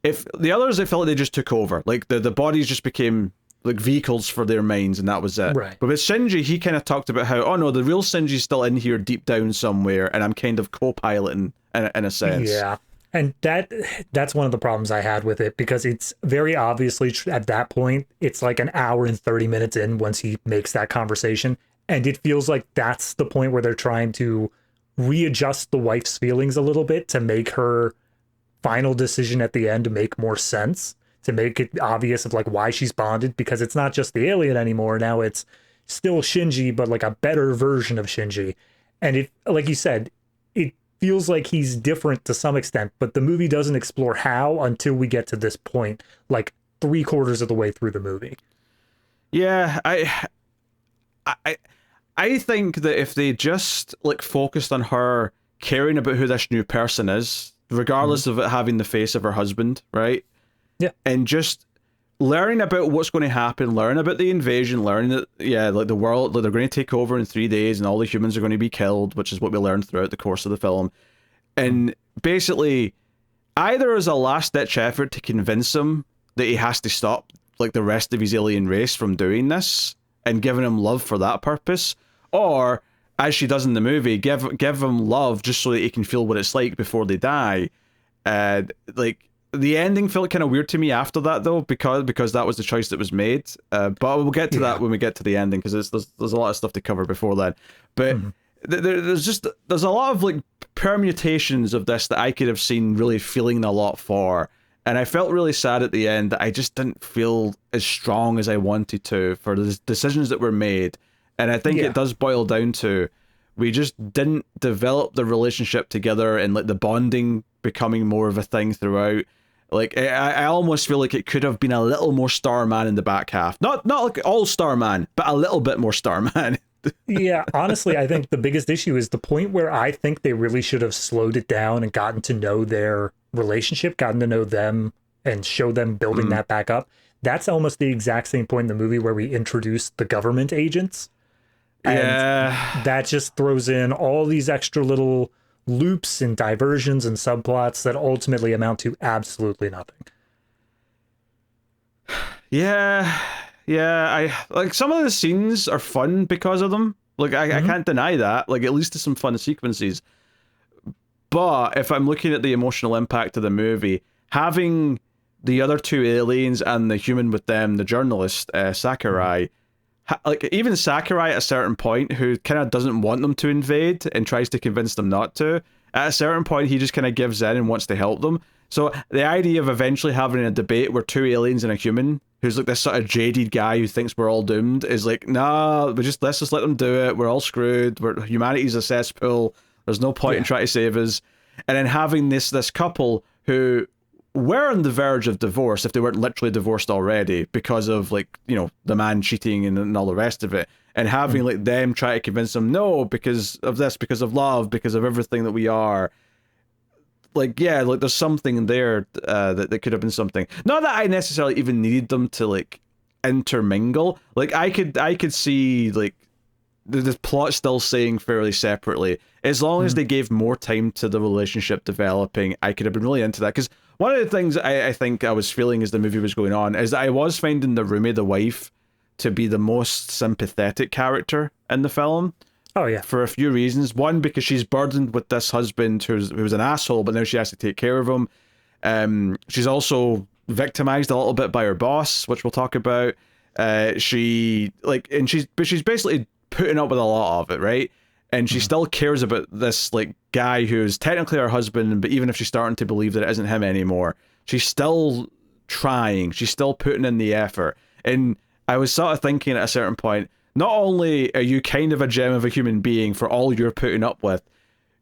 if the others, I felt like they just took over, like the bodies just became like vehicles for their minds, and that was it. Right. But with Shinji, he kind of talked about how, oh no, the real Shinji's still in here deep down somewhere, and I'm kind of co-piloting in a sense. Yeah. And that's one of the problems I had with it, because it's very obviously at that point, it's like an hour and 30 minutes in once he makes that conversation. And it feels like that's the point where they're trying to readjust the wife's feelings a little bit to make her final decision at the end to make more sense, to make it obvious of like why she's bonded, because it's not just the alien anymore. Now it's still Shinji, but like a better version of Shinji. And it, like you said, it feels like he's different to some extent, but the movie doesn't explore how until we get to this point, like 3/4 of the way through the movie. Yeah, I think that if they just like focused on her caring about who this new person is, regardless of it having the face of her husband, right? Yeah. And just learning about what's going to happen, learning about the invasion, learning that, like the world, like they're going to take over in 3 days and all the humans are going to be killed, which is what we learned throughout the course of the film. And basically, either as a last-ditch effort to convince him that he has to stop like the rest of his alien race from doing this and giving him love for that purpose, or, as she does in the movie, give him love just so that he can feel what it's like before they die. Like, the ending felt kind of weird to me after that, though, because that was the choice that was made. But we'll get to that when we get to the ending, because there's a lot of stuff to cover before then. But there's a lot of like permutations of this that I could have seen really feeling a lot for, and I felt really sad at the end that I just didn't feel as strong as I wanted to for the decisions that were made. And I think it does boil down to we just didn't develop the relationship together and like the bonding becoming more of a thing throughout. Like I almost feel like it could have been a little more Starman in the back half. Not like all Starman, but a little bit more Starman. Yeah, honestly, I think the biggest issue is the point where I think they really should have slowed it down and gotten to know their relationship, gotten to know them and show them building that back up. That's almost the exact same point in the movie where we introduced the government agents. And that just throws in all these extra little loops and diversions and subplots that ultimately amount to absolutely nothing. Yeah, I like some of the scenes are fun because of them. Like I can't deny that. Like at least there's some fun sequences. But if I'm looking at the emotional impact of the movie, having the other two aliens and the human with them, the journalist Sakurai, like even Sakurai at a certain point, who kind of doesn't want them to invade and tries to convince them not to, at a certain point he just kind of gives in and wants to help them. So the idea of eventually having a debate where two aliens and a human, who's like this sort of jaded guy who thinks we're all doomed, is like, nah, let's just let them do it. We're all screwed. Humanity's a cesspool. There's no point in trying to save us. And then having this couple who were on the verge of divorce, if they weren't literally divorced already, because of like, you know, the man cheating and all the rest of it, and having like them try to convince them, no, because of this, because of love, because of everything that we are. Like, yeah, like there's something there that could have been something. Not that I necessarily even needed them to like intermingle. Like I could see like the plot still staying fairly separately. As long as they gave more time to the relationship developing, I could have been really into that. Because one of the things I think I was feeling as the movie was going on is that I was finding the roomie, the wife, to be the most sympathetic character in the film. Oh, yeah. For a few reasons. One, because she's burdened with this husband who's an asshole, but now she has to take care of him. She's also victimized a little bit by her boss, which we'll talk about. She's basically putting up with a lot of it, right? And she still cares about this like guy who's technically her husband, but even if she's starting to believe that it isn't him anymore, she's still trying. She's still putting in the effort. And I was sort of thinking at a certain point, not only are you kind of a gem of a human being for all you're putting up with,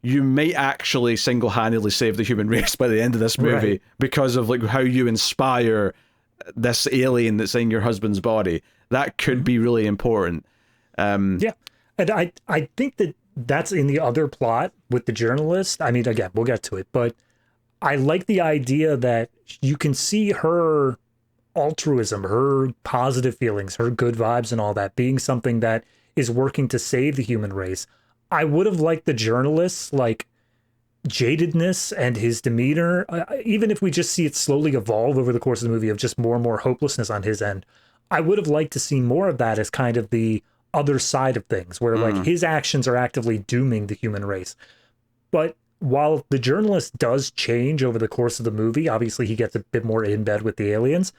you might actually single-handedly save the human race by the end of this movie because of like how you inspire this alien that's in your husband's body. That could be really important. Yeah. And I think that's in the other plot with the journalist. I mean, again, we'll get to it, but I like the idea that you can see her altruism, her positive feelings, her good vibes and all that being something that is working to save the human race. I would have liked the journalist's like jadedness and his demeanor, even if we just see it slowly evolve over the course of the movie of just more and more hopelessness on his end. I would have liked to see more of that as kind of the other side of things, where like his actions are actively dooming the human race. But while the journalist does change over the course of the movie, obviously he gets a bit more in bed with the aliens.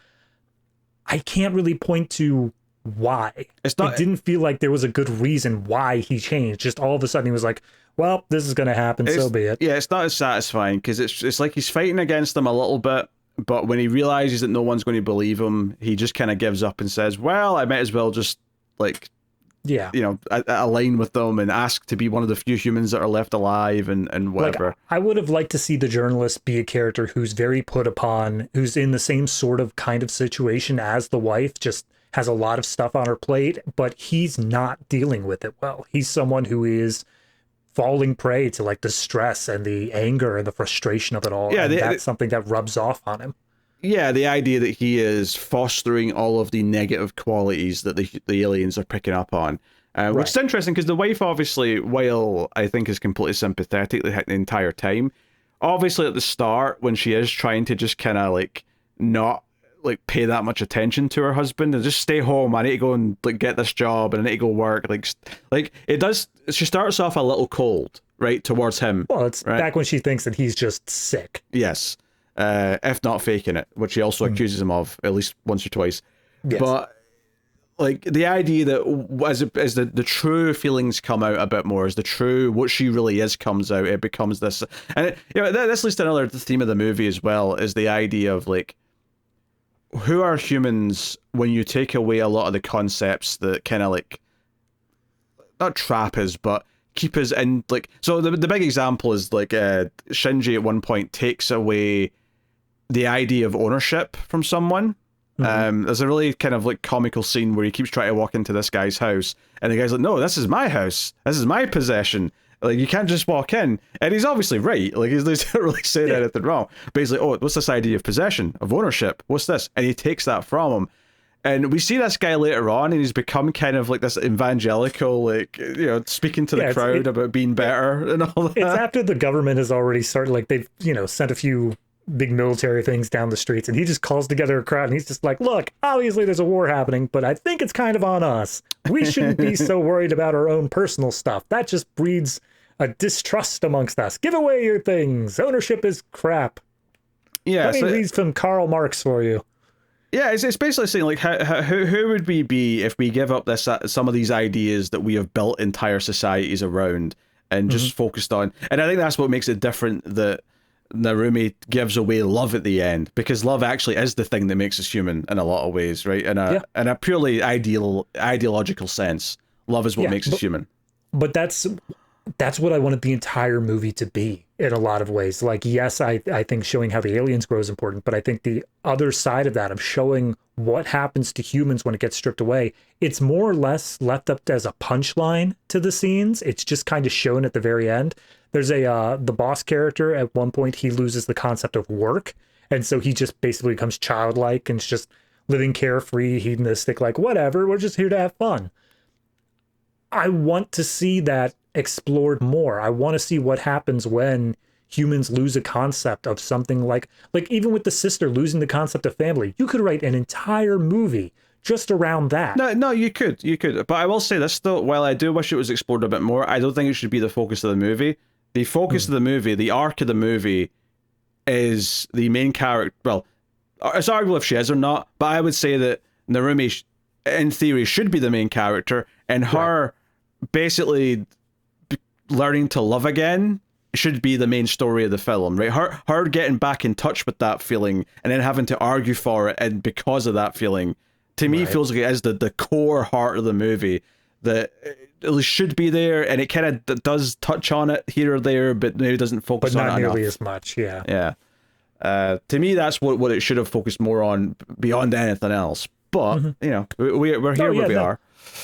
I can't really point to why. It didn't feel like there was a good reason why he changed. Just all of a sudden he was like, well, this is going to happen, so be it. Yeah, it's not as satisfying because it's like he's fighting against them a little bit, but when he realizes that no one's going to believe him, he just kind of gives up and says, well, I might as well just like, you know, align with them and ask to be one of the few humans that are left alive and whatever. Like, I would have liked to see the journalist be a character who's very put upon, who's in the same sort of kind of situation as the wife, just has a lot of stuff on her plate, but he's not dealing with it well. He's someone who is falling prey to like the stress and the anger and the frustration of it all. Yeah, and that's something that rubs off on him. Yeah, the idea that he is fostering all of the negative qualities that the aliens are picking up on. Which is interesting because the wife, obviously, while I think is completely sympathetic the entire time, obviously at the start, when she is trying to just kind of like not like pay that much attention to her husband and just stay home, I need to go and like get this job and I need to go work. Like it does. She starts off a little cold, right, towards him. Well, it's back when she thinks that he's just sick. Yes. If not faking it, which she also accuses him of at least once or twice. Yes. But like the idea that as the true feelings come out a bit more, as the true what she really is comes out, it becomes this, and that's at least another theme of the movie as well, is the idea of like, who are humans when you take away a lot of the concepts that kind of like, not trap us, but keep us in, like, so the big example is like Shinji at one point takes away the idea of ownership from someone. There's a really kind of like comical scene where he keeps trying to walk into this guy's house, and the guy's like, no, this is my house, this is my possession, like you can't just walk in. And he's obviously right, like he's not really saying anything wrong, but he's like, oh, what's this idea of possession, of ownership, what's this? And he takes that from him. And we see this guy later on, and he's become kind of like this evangelical, like, you know, speaking to the crowd about being better and all that. It's after the government has already started, like, they've, you know, sent a few big military things down the streets, and he just calls together a crowd, and he's just like, look, obviously there's a war happening, but I think it's kind of on us. We shouldn't be so worried about our own personal stuff. That just breeds a distrust amongst us. Give away your things. Ownership is crap. Yeah. Let me read from Karl Marx for you. Yeah, it's basically saying, like, who would we be if we give up this some of these ideas that we have built entire societies around and just focused on. And I think that's what makes it different, that Narumi gives away love at the end, because love actually is the thing that makes us human in a lot of ways, right? In a purely ideological sense, love is what makes us human. But that's what I wanted the entire movie to be in a lot of ways. Like, yes, I think showing how the aliens grow is important, but I think the other side of that, of showing what happens to humans when it gets stripped away, it's more or less left up as a punchline to the scenes. It's just kind of shown at the very end. There's the boss character, at one point he loses the concept of work, and so he just basically becomes childlike and just living carefree, hedonistic, like, whatever, we're just here to have fun. I want to see that explored more. I want to see what happens when humans lose a concept of something, like even with the sister losing the concept of family. You could write an entire movie just around that. No, you could. But I will say this though, while I do wish it was explored a bit more, I don't think it should be the focus of the movie. The focus of the movie, the arc of the movie, is the main character. Well, it's arguable if she is or not, but I would say that Narumi, in theory, should be the main character, and her basically learning to love again should be the main story of the film, right? Her getting back in touch with that feeling and then having to argue for it, and because of that feeling, to me feels like it is the core heart of the movie that it should be there, and it kind of does touch on it here or there, but maybe doesn't focus on it enough. But not nearly as much, Yeah. To me, that's what it should have focused more on beyond anything else. But, you know, we're here where we are.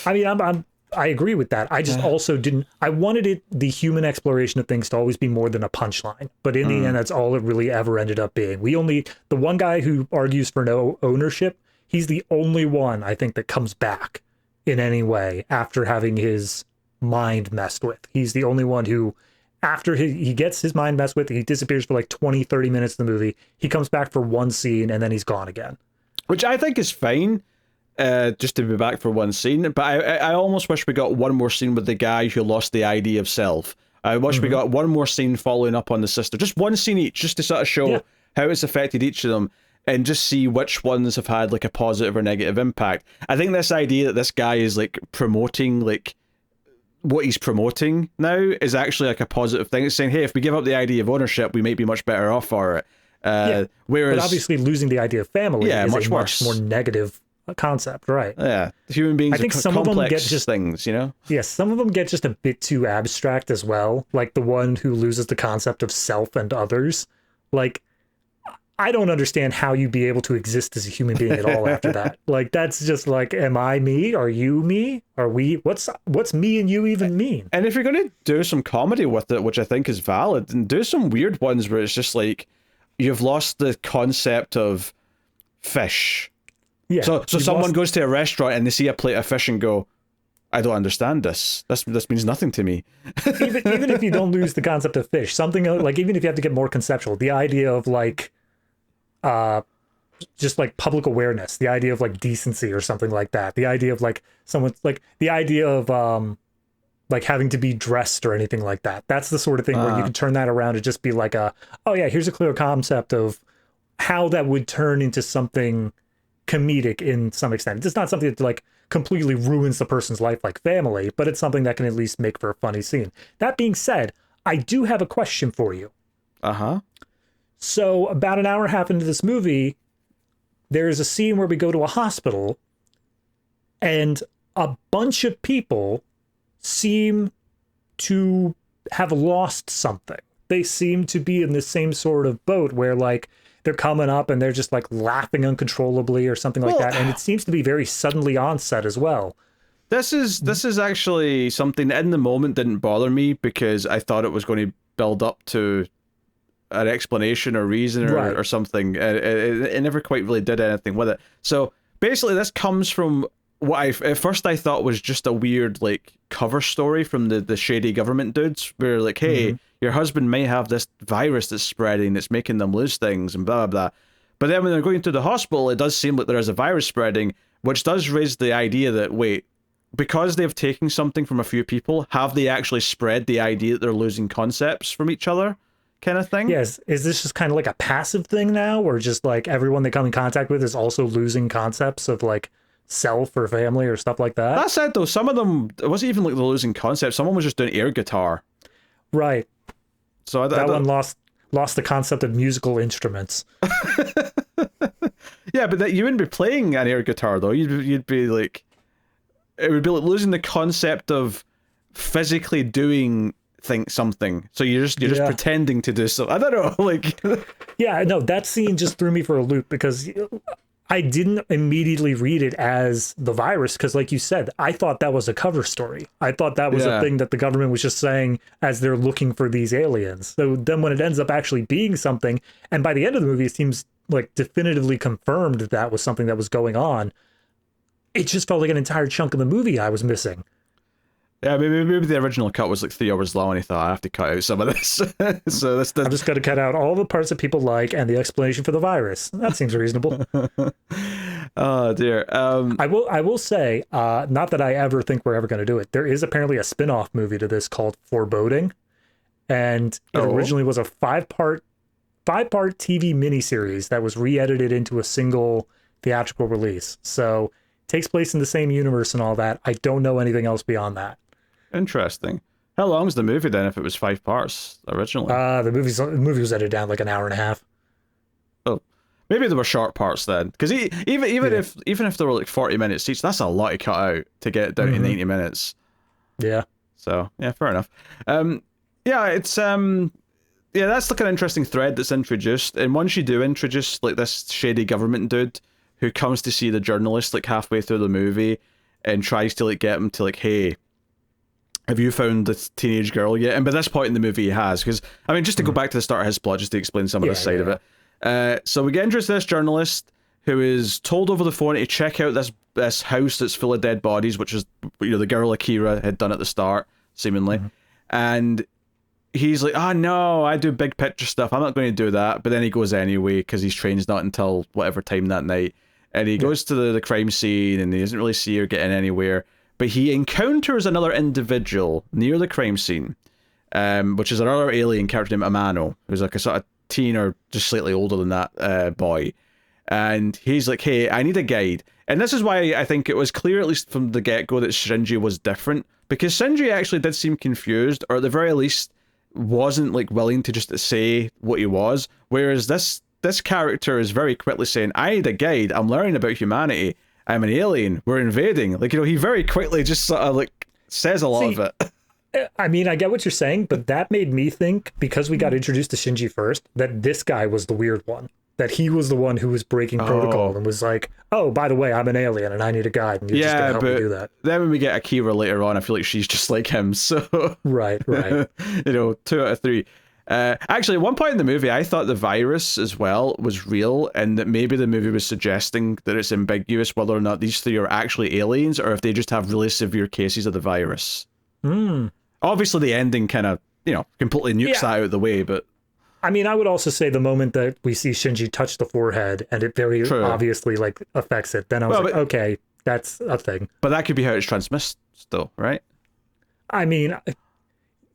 I mean, I agree with that. I just also didn't. I wanted the human exploration of things to always be more than a punchline. But in the end, that's all it really ever ended up being. The one guy who argues for no ownership, he's the only one, I think, that comes back in any way after having his mind messed with. He's the only one who, after he gets his mind messed with, he disappears for like 20, 30 minutes of the movie. He comes back for one scene and then he's gone again. Which I think is fine. Just to be back for one scene, but I almost wish we got one more scene with the guy who lost the idea of self. I wish we got one more scene following up on the sister, just one scene each, just to sort of show how it's affected each of them, and just see which ones have had like a positive or negative impact. I think this idea that this guy is like promoting, like what he's promoting now, is actually like a positive thing. It's saying, hey, if we give up the idea of ownership, we might be much better off for it. Whereas, but obviously losing the idea of family is much a worse. much more negative concept, right? Yeah, human beings. I think some of them get just things, you know. Yeah, some of them get just a bit too abstract as well. Like the one who loses the concept of self and others. Like, I don't understand how you'd be able to exist as a human being at all after that. Like, that's just like, am I me? Are you me? Are we? What's me and you even mean? And if you're going to do some comedy with it, which I think is valid, and do some weird ones where it's just like you've lost the concept of fish. Yeah, so someone goes to a restaurant and they see a plate of fish and go, I don't understand this. This means nothing to me. even if you don't lose the concept of fish, something like, even if you have to get more conceptual, the idea of like, just like public awareness, the idea of like decency or something like that, the idea of like someone's like the idea of like having to be dressed or anything like that. That's the sort of thing where you can turn that around and just be like oh yeah, here's a clear concept of how that would turn into something comedic in some extent. It's not something that like completely ruins the person's life like family, but it's something that can at least make for a funny scene. That being said, I do have a question for you. Uh-huh. So about an hour and a half into this movie, there's a scene where we go to a hospital and a bunch of people seem to have lost something. They seem to be in the same sort of boat where like they're coming up and they're just like laughing uncontrollably or something like that. And it seems to be very suddenly onset as well. This is actually something that in the moment didn't bother me because I thought it was going to build up to an explanation or reason or something. It never quite really did anything with it. So basically this comes from what at first I thought was just a weird like cover story from the shady government dudes where like, hey, your husband may have this virus that's spreading, that's making them lose things and blah, blah, blah. But then when they're going to the hospital, it does seem like there is a virus spreading, which does raise the idea that, wait, because they've taken something from a few people, have they actually spread the idea that they're losing concepts from each other kind of thing? Yes. Is this just kind of like a passive thing now, or just like everyone they come in contact with is also losing concepts of like self or family or stuff like that? That said, though, some of them, it wasn't even like the losing concepts. Someone was just doing air guitar. Right. So that one lost the concept of musical instruments. Yeah, but that you wouldn't be playing an air guitar though. You'd be like, it would be like losing the concept of physically doing something. So you're just pretending to do something. I don't know, like. Yeah, no, that scene just threw me for a loop because I didn't immediately read it as the virus because, like you said, I thought that was a cover story. I thought that was a thing that the government was just saying as they're looking for these aliens. So then when it ends up actually being something, and by the end of the movie, it seems like definitively confirmed that that was something that was going on, it just felt like an entire chunk of the movie I was missing. Yeah, maybe the original cut was like 3 hours long, and he thought I have to cut out some of this. So that's I'm just going to cut out all the parts that people like and the explanation for the virus. That seems reasonable. Oh dear. I will say, not that I ever think we're ever going to do it. There is apparently a spin-off movie to this called Foreboding, and it originally was a five-part TV miniseries that was re-edited into a single theatrical release. So it takes place in the same universe and all that. I don't know anything else beyond that. Interesting. How long's the movie then? If it was 5 parts originally, the movie was edited down like an hour and a half. Oh, maybe there were short parts then, because even if there were like 40 minutes each, that's a lot to cut out to get it down to 90 minutes. Yeah. So yeah, fair enough. Yeah, it's that's like an interesting thread that's introduced, and once you do introduce like this shady government dude who comes to see the journalist like halfway through the movie and tries to like get him to like, hey, have you found this teenage girl yet? And by this point in the movie he has, because I mean, just to go back to the start of his plot, just to explain some of the side of it. So we get introduced to this journalist who is told over the phone to check out this house that's full of dead bodies, which is, you know, the girl Akira had done at the start, seemingly. And he's like, oh no, I do big picture stuff, I'm not going to do that. But then he goes anyway because his train's not until whatever time that night. And he goes to the crime scene and he doesn't really see her getting anywhere. But he encounters another individual near the crime scene, which is another alien character named Amano, who's like a sort of teen or just slightly older than that boy. And he's like, hey, I need a guide. And this is why I think it was clear, at least from the get-go, that Shinji was different. Because Shinji actually did seem confused, or at the very least, wasn't like willing to just say what he was. Whereas this character is very quickly saying, I need a guide, I'm learning about humanity, I'm an alien, we're invading. Like, you know, he very quickly just sort of like says a lot of it. I mean, I get what you're saying, but that made me think, because we got introduced to Shinji first, that this guy was the weird one. That he was the one who was breaking protocol and was like, oh, by the way, I'm an alien and I need a guide, and you're just gonna help me do that. Then when we get Akira later on, I feel like she's just like him, so... Right. You know, 2 out of 3. Actually, at one point in the movie, I thought the virus as well was real, and that maybe the movie was suggesting that it's ambiguous whether or not these 3 are actually aliens, or if they just have really severe cases of the virus. Obviously, the ending kind of, you know, completely nukes that out of the way, but... I mean, I would also say the moment that we see Shinji touch the forehead, and it very obviously, like, affects it, then I was okay, that's a thing. But that could be how it's transmissed still, right? I mean...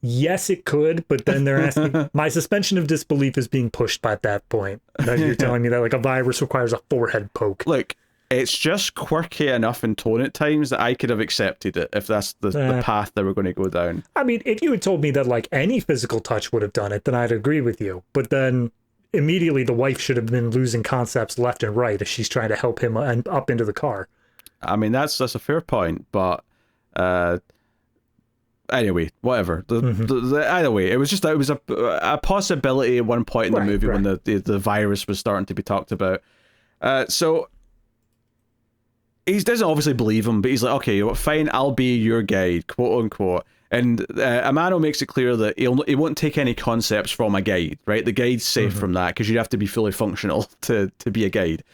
Yes, it could, but then they're asking... My suspension of disbelief is being pushed by that point. That you're telling me that like a virus requires a forehead poke. Look, It's just quirky enough in tone at times that I could have accepted it if that's the path they were going to go down. I mean, if you had told me that like any physical touch would have done it, then I'd agree with you. But then immediately the wife should have been losing concepts left and right as she's trying to help him up into the car. I mean, that's a fair point, but anyway, whatever. Either way, it was a possibility at one point in the movie when the virus was starting to be talked about. So he doesn't obviously believe him, but he's like, okay, well, fine, I'll be your guide, quote unquote. And Amano makes it clear that he won't take any concepts from a guide, right? The guide's safe from that because you'd have to be fully functional to be a guide.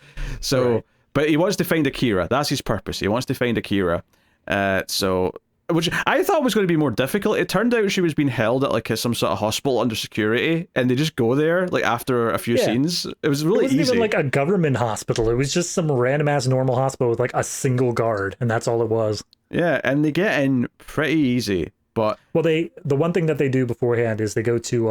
So, but he wants to find Akira. That's his purpose. He wants to find Akira. Which I thought was going to be more difficult. It turned out she was being held at like some sort of hospital under security, and they just go there like after a few scenes. It was really easy. It wasn't even like a government hospital. It was just some random ass normal hospital with like a single guard, and that's all it was. Yeah, and they get in pretty easy. But the one thing that they do beforehand is they go to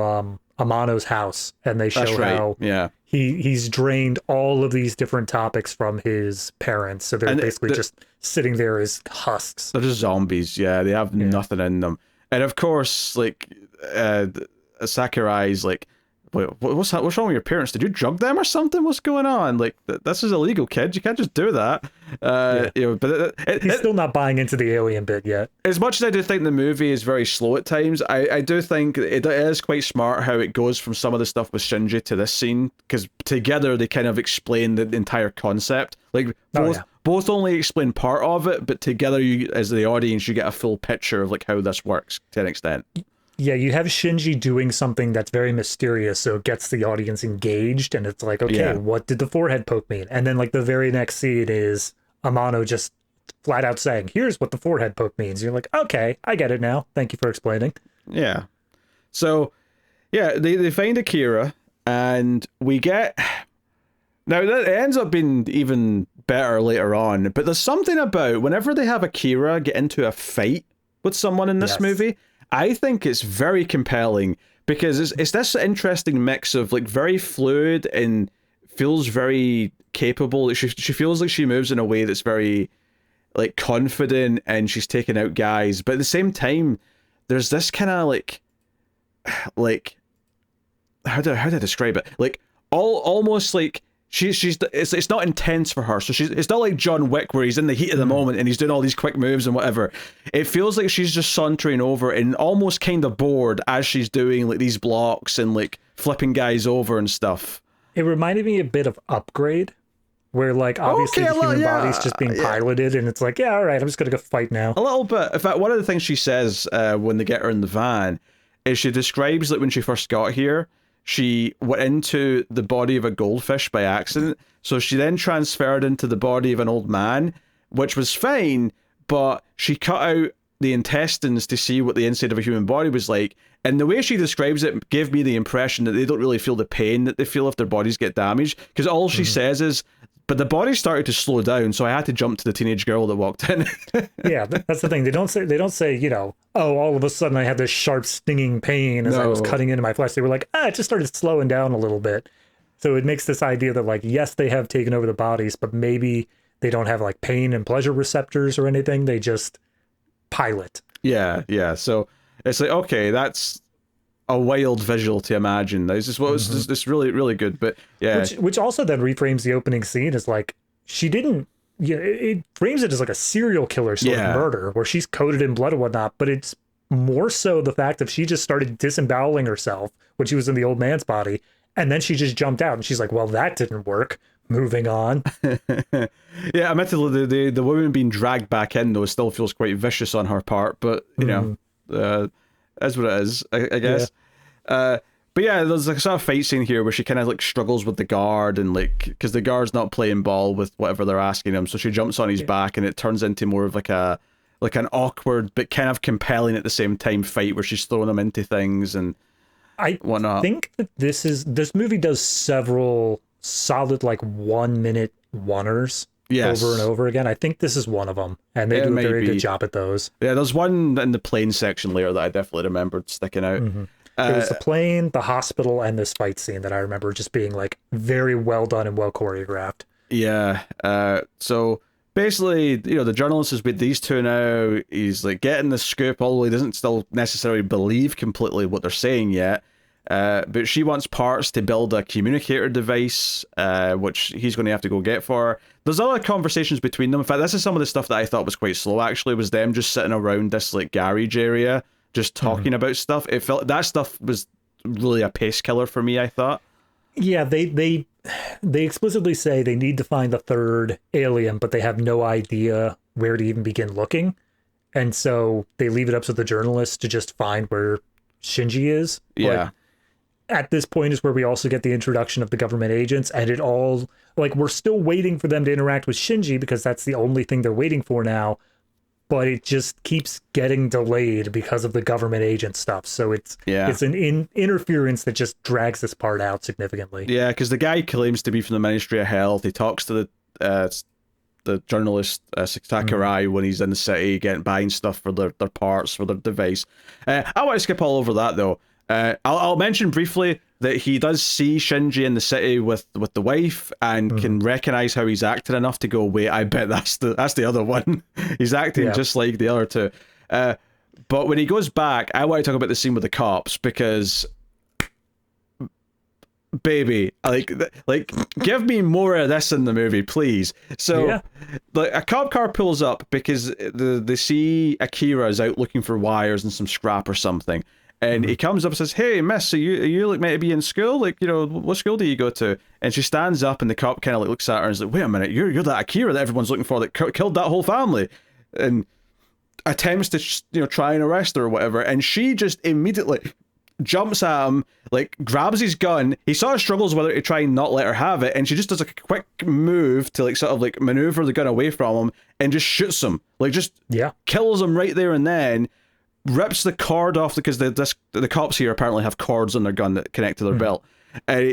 Amano's house, and they show how he's drained all of these different topics from his parents. So they're basically just sitting there as husks. They're just zombies. Yeah, they have nothing in them. And of course, like Sakurai's like, wait, what's wrong with your parents? Did you drug them or something? What's going on? Like, this is illegal, kid. You can't just do that. But he's still not buying into the alien bit yet. As much as I do think the movie is very slow at times, I do think it is quite smart how it goes from some of the stuff with Shinji to this scene, because together they kind of explain the entire concept. Like, both only explain part of it, but together, you as the audience, you get a full picture of like how this works to an extent. Yeah, you have Shinji doing something that's very mysterious, so it gets the audience engaged, and it's like, okay, what did the forehead poke mean? And then, like, the very next scene is Amano just flat out saying, here's what the forehead poke means. You're like, okay, I get it now. Thank you for explaining. Yeah. So, yeah, they find Akira, and we get... Now, that ends up being even better later on, but there's something about whenever they have Akira get into a fight with someone in this movie... I think it's very compelling because it's this interesting mix of like very fluid and feels very capable. She feels like she moves in a way that's very like confident and she's taking out guys, but at the same time, there's this kind of like how do I describe it? Like almost like it's not intense for her. So it's not like John Wick where he's in the heat of the moment and he's doing all these quick moves and whatever. It feels like she's just sauntering over and almost kind of bored as she's doing like these blocks and like flipping guys over and stuff. It reminded me a bit of Upgrade, where like obviously the human body's just being piloted and it's like, yeah, all right, I'm just gonna go fight now. A little bit. In fact, one of the things she says when they get her in the van is she describes like when she first got here, she went into the body of a goldfish by accident, so she then transferred into the body of an old man, which was fine, but she cut out the intestines to see what the inside of a human body was like, and the way she describes it gave me the impression that they don't really feel the pain that they feel if their bodies get damaged, because all she says is, but the body started to slow down, so I had to jump to the teenage girl that walked in. Yeah, that's the thing. They don't say, you know, oh, all of a sudden I had this sharp stinging pain as I was cutting into my flesh. They were like, it just started slowing down a little bit. So it makes this idea that like, yes, they have taken over the bodies, but maybe they don't have like pain and pleasure receptors or anything. They just pilot. Yeah. So it's like, okay, that's a wild visual to imagine. This is what was this really, really good. But yeah, which also then reframes the opening scene as like she didn't. Yeah, it frames it as like a serial killer sort of murder where she's coated in blood and whatnot. But it's more so the fact that she just started disemboweling herself when she was in the old man's body, and then she just jumped out and she's like, "Well, that didn't work." Moving on. Yeah, admittedly, the woman being dragged back in though still feels quite vicious on her part, but you know. That's what it is, I guess. Yeah. But yeah, there's like a sort of fight scene here where she kind of like struggles with the guard and like, because the guard's not playing ball with whatever they're asking him, so she jumps on his back and it turns into more of like an awkward but kind of compelling at the same time fight where she's throwing him into things and whatnot. I think that this movie does several solid like 1 minute oneers. Yes. Over and over again. I think this is one of them, and they do a very good job at those. Yeah, there's one in the plane section later that I definitely remembered sticking out. It was the plane, the hospital, and this fight scene that I remember just being like very well done and well choreographed. Yeah. So basically, the journalist is with these two now. He's like getting the scoop, although he doesn't still necessarily believe completely what they're saying yet. But she wants parts to build a communicator device, which he's going to have to go get for her. There's other conversations between them. In fact, this is some of the stuff that I thought was quite slow, actually, was them just sitting around this like garage area, just talking about stuff. It felt that stuff was really a pace killer for me, I thought. Yeah, they explicitly say they need to find the third alien, but they have no idea where to even begin looking. And so they leave it up to the journalists to just find where Shinji is. Yeah. But at this point is where we also get the introduction of the government agents, and it all, like, we're still waiting for them to interact with Shinji because that's the only thing they're waiting for now. But it just keeps getting delayed because of the government agent stuff. So it's an interference that just drags this part out significantly. Yeah, because the guy claims to be from the Ministry of Health. He talks to the journalist Sakurai when he's in the city buying stuff for their parts for their device. I want to skip all over that though. I'll mention briefly that he does see Shinji in the city with the wife and can recognize how he's acting enough to go, wait, I bet that's the other one. He's acting just like the other two. But when he goes back, I want to talk about the scene with the cops because, baby, like give me more of this in the movie, please. So, like, a cop car pulls up because they see Akira is out looking for wires and some scrap or something. And he comes up and says, "Hey, miss, are you like meant to be in school? Like, what school do you go to?" And she stands up, and the cop kind of like looks at her and is like, "Wait a minute, you're that Akira that everyone's looking for that killed that whole family," and attempts to try and arrest her or whatever. And she just immediately jumps at him, like grabs his gun. He sort of struggles whether to try and not let her have it, and she just does like a quick move to like sort of like maneuver the gun away from him and just shoots him, like just kills him right there and then. Rips the cord off because the cops here apparently have cords on their gun that connect to their belt.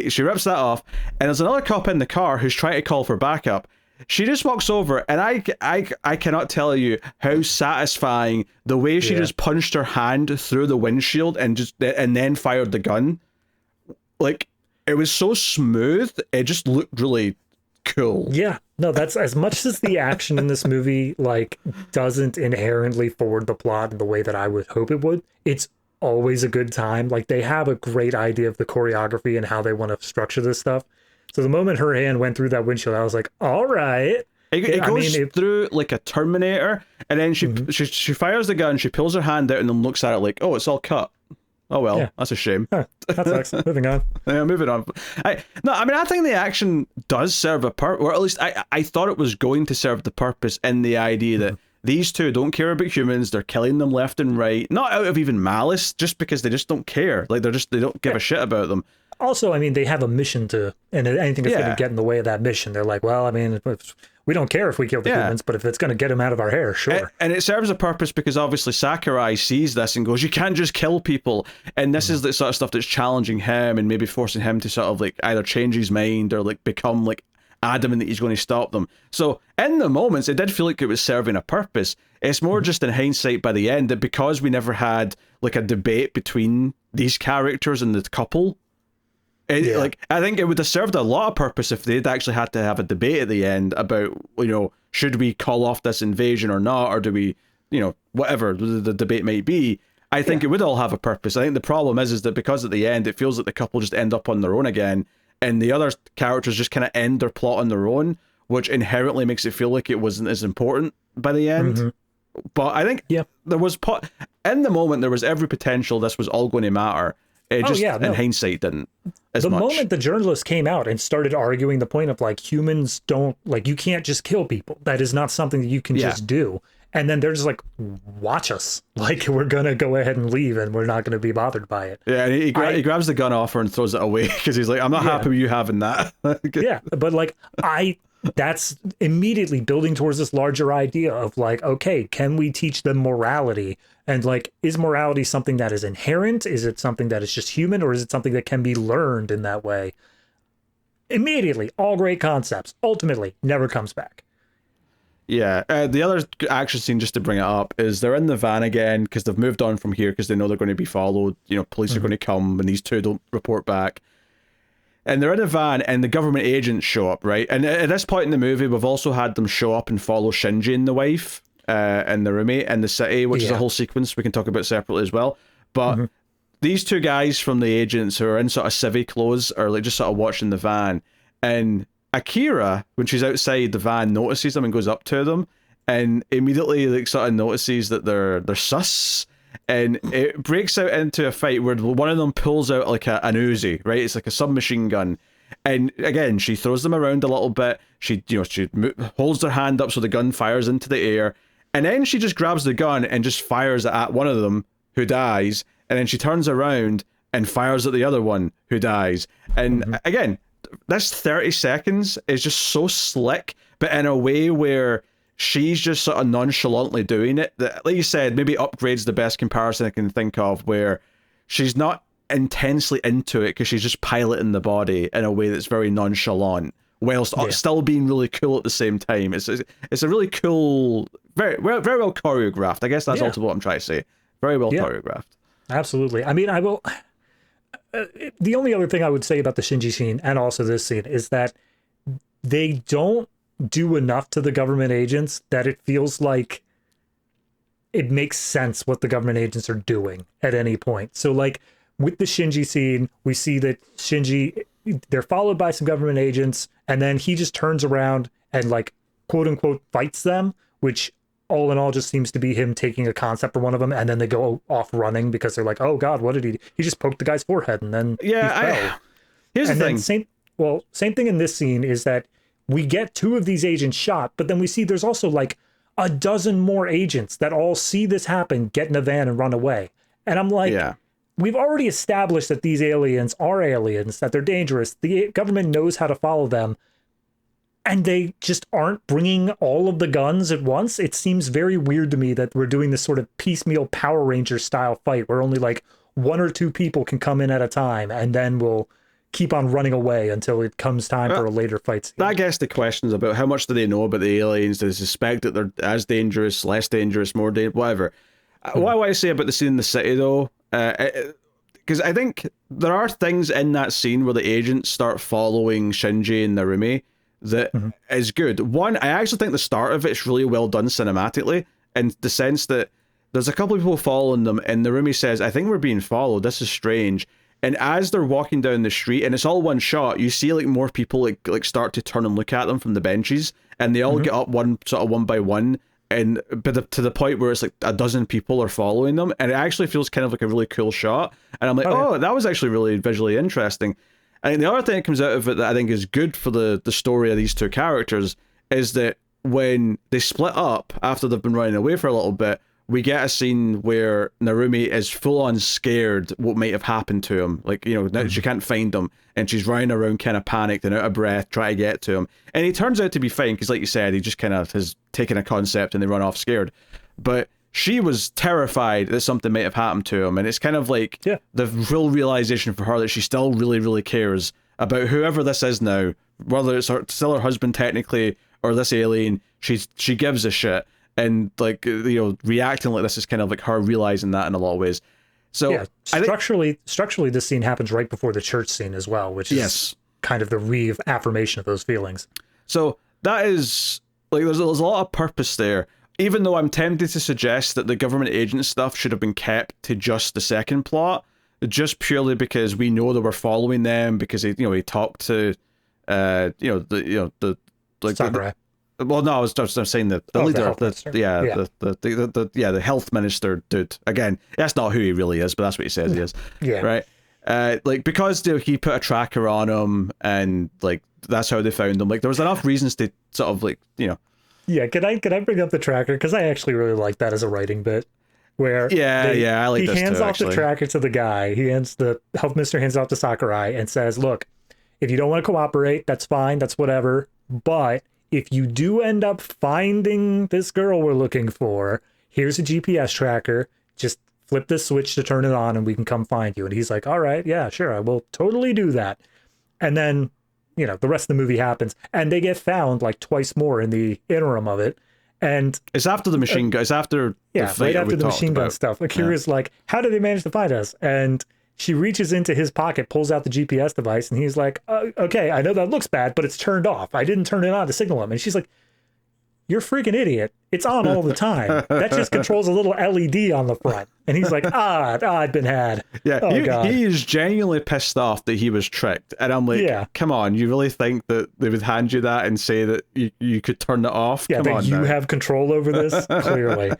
She rips that off, and there's another cop in the car who's trying to call for backup. She just walks over, and I cannot tell you how satisfying the way she just punched her hand through the windshield and then fired the gun. Like, it was so smooth, it just looked really cool. Yeah, no, that's as much as the action in this movie like doesn't inherently forward the plot in the way that I would hope it would. It's always a good time. Like, they have a great idea of the choreography and how they want to structure this stuff. So the moment her hand went through that windshield, I was like, all right. It goes through like a Terminator, and then she fires the gun, she pulls her hand out and then looks at it like, oh, it's all cut. Oh well, that's a shame. That sucks. Moving on. Yeah, moving on. I think the action does serve a purpose, or at least I thought it was going to serve the purpose in the idea that these two don't care about humans. They're killing them left and right, not out of even malice, just because they just don't care. Like, they don't give a shit about them. Also, I mean, they have a mission to, and anything that's going to get in the way of that mission, they're like, well, I mean, we don't care if we kill the humans, but if it's going to get them out of our hair, sure. And it serves a purpose because obviously Sakurai sees this and goes, you can't just kill people. And this is the sort of stuff that's challenging him and maybe forcing him to sort of like either change his mind or like become like adamant that he's going to stop them. So in the moments, it did feel like it was serving a purpose. It's more just in hindsight by the end that because we never had like a debate between these characters and the couple, like, I think it would have served a lot of purpose if they'd actually had to have a debate at the end about, should we call off this invasion or not, or do we, whatever the debate might be. I think it would all have a purpose. I think the problem is that because at the end it feels like the couple just end up on their own again, and the other characters just kind of end their plot on their own, which inherently makes it feel like it wasn't as important by the end. But I think there was in the moment there was every potential this was all going to matter. It in hindsight didn't as much. The moment the journalist came out and started arguing the point of like humans don't, like, you can't just kill people. That is not something that you can just do. And then they're just like, watch us. Like, we're going to go ahead and leave and we're not going to be bothered by it. Yeah, and he grabs the gun off her and throws it away because he's like, I'm not happy with you having that. Yeah, but like, that's immediately building towards this larger idea of like, okay, can we teach them morality? And like, is morality something that is inherent? Is it something that is just human? Or is it something that can be learned in that way? Immediately, all great concepts. Ultimately, never comes back. Yeah. The other action scene, just to bring it up, is they're in the van again because they've moved on from here because they know they're going to be followed. Police are going to come and these two don't report back. and they're in a van, and the government agents show up, right? And at this point in the movie, we've also had them show up and follow Shinji and the wife, and the roommate in the city, which is a whole sequence we can talk about separately as well. But these two guys from the agents who are in sort of civvy clothes are like just sort of watching the van, and Akira, when she's outside the van, notices them and goes up to them, and immediately like sort of notices that they're sus. And it breaks out into a fight where one of them pulls out like an Uzi, right? It's like a submachine gun. And again, she throws them around a little bit. She holds their hand up so the gun fires into the air. And then she just grabs the gun and just fires at one of them who dies. And then she turns around and fires at the other one who dies. And again, this 30 seconds is just so slick, but in a way where she's just sort of nonchalantly doing it that, like you said, maybe upgrades the best comparison I can think of, where she's not intensely into it because she's just piloting the body in a way that's very nonchalant whilst still being really cool at the same time. It's a really cool, very well choreographed. I guess that's ultimately what I'm trying to say. Very well choreographed. Absolutely. I mean, I will. The only other thing I would say about the Shinji scene and also this scene is that they don't do enough to the government agents that it feels like it makes sense what the government agents are doing at any point. So like with the Shinji scene, we see that Shinji, they're followed by some government agents, and then he just turns around and like quote unquote fights them, which all in all just seems to be him taking a concept for one of them, and then they go off running because they're like, oh god, what did he just poked the guy's forehead and then he fell. Here's and the then thing. Same thing in this scene is that we get two of these agents shot, but then we see there's also like a dozen more agents that all see this happen, get in a van and run away. And I'm like, we've already established that these aliens are aliens, that they're dangerous. The government knows how to follow them. And they just aren't bringing all of the guns at once. It seems very weird to me that we're doing this sort of piecemeal Power Ranger style fight where only like one or two people can come in at a time, and then we'll keep on running away until it comes time for a later fight scene. That gets the questions about how much do they know about the aliens? Do they suspect that they're as dangerous, less dangerous, more dangerous, whatever. What I want to say about the scene in the city, though, because I think there are things in that scene where the agents start following Shinji and Narumi that is good. One, I actually think the start of it's really well done cinematically, in the sense that there's a couple of people following them, and Narumi says, I think we're being followed, this is strange. And as they're walking down the street, and it's all one shot, you see like more people like start to turn and look at them from the benches, and they all get up one by one, and to the point where it's like a dozen people are following them, and it actually feels kind of like a really cool shot. And I'm like, that was actually really visually interesting. And the other thing that comes out of it that I think is good for the story of these two characters is that when they split up after they've been running away for a little bit, we get a scene where Narumi is full on scared what might have happened to him. Like, now she can't find him, and she's running around kind of panicked and out of breath trying to get to him. And he turns out to be fine, because like you said, he just kind of has taken a concept and they run off scared. But she was terrified that something might have happened to him, and it's kind of like the real realization for her that she still really, really cares about whoever this is now, whether it's still her husband technically or this alien. She gives a shit. And like, reacting like this is kind of like her realizing that in a lot of ways. So structurally, this scene happens right before the church scene as well, which is kind of the reaffirmation of those feelings. So that is like, there's a lot of purpose there. Even though I'm tempted to suggest that the government agent stuff should have been kept to just the second plot, just purely because we know that we're following them, because he talked to Sakurai. Well, no, I was saying that the leader, the health minister dude. Again, that's not who he really is, but that's what he says he is. Right. Because he put a tracker on him, and like that's how they found him. Like there was enough reasons to sort of Yeah, can I bring up the tracker, because I actually really like that as a writing bit. Where I like he this hands too, off actually. the tracker to the guy. The health minister hands it off to Sakurai and says, "Look, if you don't want to cooperate, that's fine. That's whatever. But if you do end up finding this girl we're looking for, here's a GPS tracker. Just flip this switch to turn it on, and we can come find you." And he's like, "All right, yeah, sure, I will totally do that." And then, the rest of the movie happens, and they get found like twice more in the interim of it. And it's after the machine gun. It's after the fight right after the machine gun about. stuff. Akira's like, "How did they manage to find us?" And she reaches into his pocket, pulls out the GPS device, and he's like, okay, I know that looks bad, but it's turned off. I didn't turn it on to signal him. And she's like, you're a freaking idiot. It's on all the time. That just controls a little LED on the front. And he's like, I've been had. Yeah, God. he is genuinely pissed off that he was tricked. And I'm like, come on, you really think that they would hand you that and say that you could turn it off? Yeah, come that on you now. have control over this? Clearly.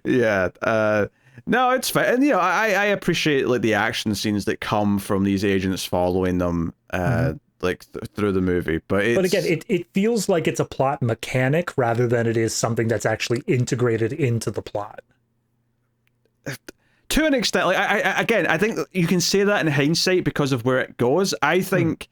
Yeah. No, it's fine. And, I appreciate like the action scenes that come from these agents following them through the movie. But again, it feels like it's a plot mechanic rather than it is something that's actually integrated into the plot. To an extent, like I think you can say that in hindsight because of where it goes. I think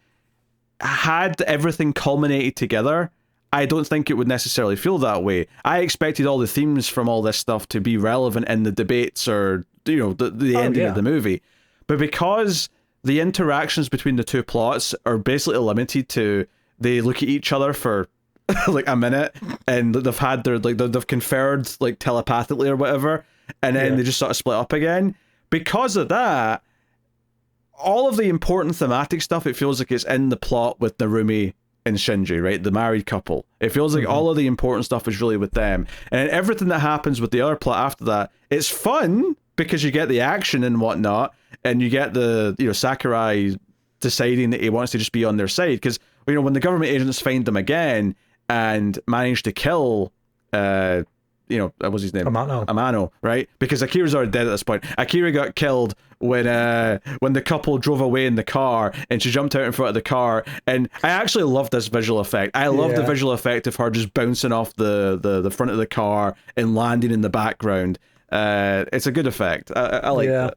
had everything culminated together, I don't think it would necessarily feel that way. I expected all the themes from all this stuff to be relevant in the debates or the ending of the movie, but because the interactions between the two plots are basically limited to they look at each other for like a minute and they've had their they've conferred like telepathically or whatever, and then they just sort of split up again. Because of that, all of the important thematic stuff, it feels like it's in the plot with Narumi and Shinji, right? The married couple. It feels like all of the important stuff is really with them. And everything that happens with the other plot after that, it's fun because you get the action and whatnot, and you get the, Sakurai deciding that he wants to just be on their side. Because, when the government agents find them again and manage to kill, what was his name? Amano, right? Because Akira's already dead at this point. Akira got killed when the couple drove away in the car and she jumped out in front of the car. And I actually love this visual effect. I love the visual effect of her just bouncing off the front of the car and landing in the background. It's a good effect. I like that.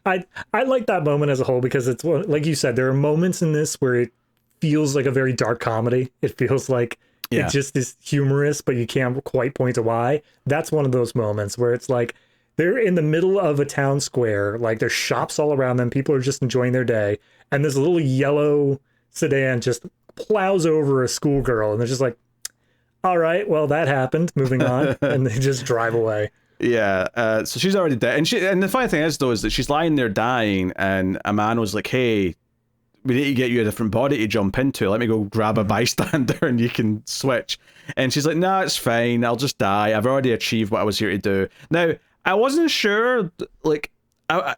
I like that moment as a whole because it's like you said, there are moments in this where it feels like a very dark comedy. It feels like it just is humorous, but you can't quite point to why. That's one of those moments where it's like they're in the middle of a town square, like there's shops all around them, people are just enjoying their day, and this little yellow sedan just plows over a schoolgirl, and they're just like, all right, well, that happened, moving on, and they just drive away. Yeah, so she's already dead, and the funny thing is though is that she's lying there dying, and a man was like, hey, we need to get you a different body to jump into. Let me go grab a bystander and you can switch. And she's like, no, it's fine. I'll just die. I've already achieved what I was here to do. Now, I wasn't sure, like,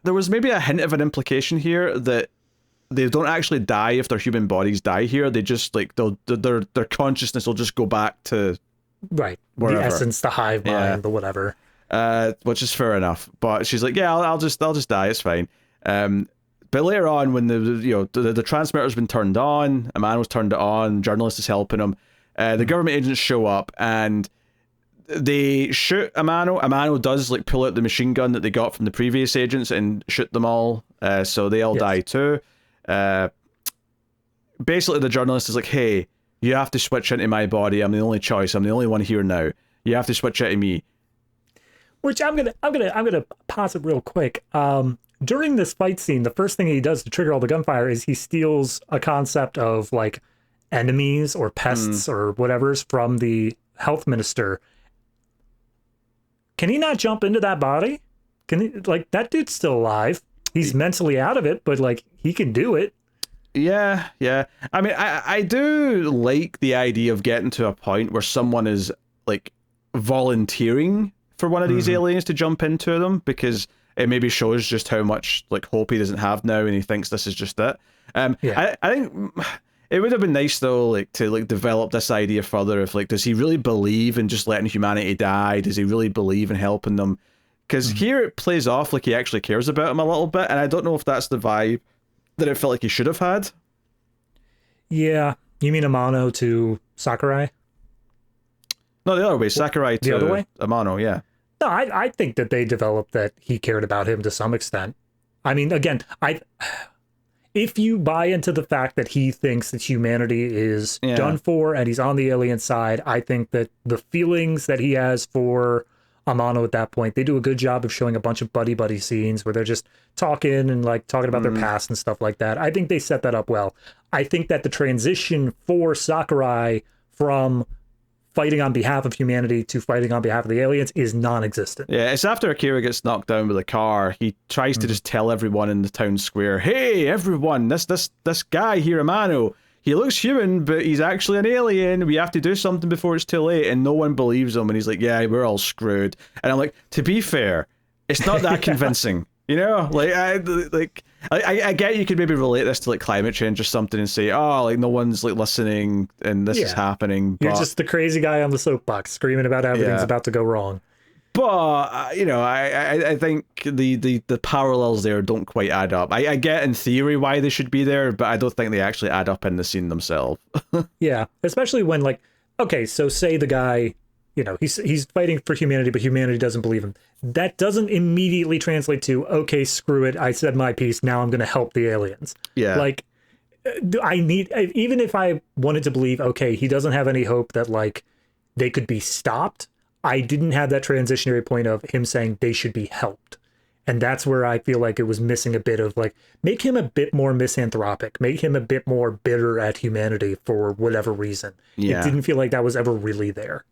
there was maybe a hint of an implication here that they don't actually die if their human bodies die here. They just, like, their consciousness will just go back to wherever. The essence, the hive mind, the whatever. Which is fair enough. But she's like, yeah, I'll just die. It's fine. But later on, when the transmitter's been turned on, a man was turned it on, journalist is helping him, the government agents show up and they shoot Amano. Amano does like pull out the machine gun that they got from the previous agents and shoot them all, so they all die too. Basically, the journalist is like, hey, you have to switch into my body. I'm the only choice. I'm the only one here now. You have to switch into me. Which I'm gonna pause it real quick. During this fight scene, the first thing he does to trigger all the gunfire is he steals a concept of like enemies or pests or whatever's from the health minister. Can he not jump into that body? Can he, like, that dude's still alive? He's mentally out of it, but like he can do it. Yeah. I mean, I do like the idea of getting to a point where someone is like volunteering for one of these aliens to jump into them, because it maybe shows just how much like hope he doesn't have now, and he thinks this is just it. I think it would have been nice though, like to like develop this idea further. If like, does he really believe in just letting humanity die? Does he really believe in helping them? Because here it plays off like he actually cares about him a little bit, and I don't know if that's the vibe that it felt like he should have had. Yeah, you mean Amano to Sakurai? No, the other way. Sakurai to the other way? Amano. Yeah. No, I think that they developed that he cared about him to some extent. I mean, again, if you buy into the fact that he thinks that humanity is done for and he's on the alien side, I think that the feelings that he has for Amano at that point, they do a good job of showing a bunch of buddy scenes where they're just talking and like talking about their past and stuff like that. I think they set that up well. I think that the transition for Sakurai from fighting on behalf of humanity to fighting on behalf of the aliens is non-existent. Yeah, it's after Akira gets knocked down with a car, he tries to just tell everyone in the town square, hey, everyone, this guy here, Amano, he looks human, but he's actually an alien. We have to do something before it's too late. And no one believes him. And he's like, yeah, we're all screwed. And I'm like, to be fair, it's not that convincing. You know, I get you could maybe relate this to like climate change or something and say, oh, like no one's like listening and this is happening. You're just the crazy guy on the soapbox screaming about how everything's about to go wrong. But you know, I think the parallels there don't quite add up. I get in theory why they should be there, but I don't think they actually add up in the scene themselves. Yeah, especially when like, okay, so say the guy, you know, he's fighting for humanity, but humanity doesn't believe him. That doesn't immediately translate to, okay, screw it, I said my piece, now I'm going to help the aliens. Yeah. Like, even if I wanted to believe, okay, he doesn't have any hope that, like, they could be stopped, I didn't have that transitionary point of him saying they should be helped. And that's where I feel like it was missing a bit of, like, make him a bit more misanthropic, make him a bit more bitter at humanity for whatever reason. Yeah. It didn't feel like that was ever really there.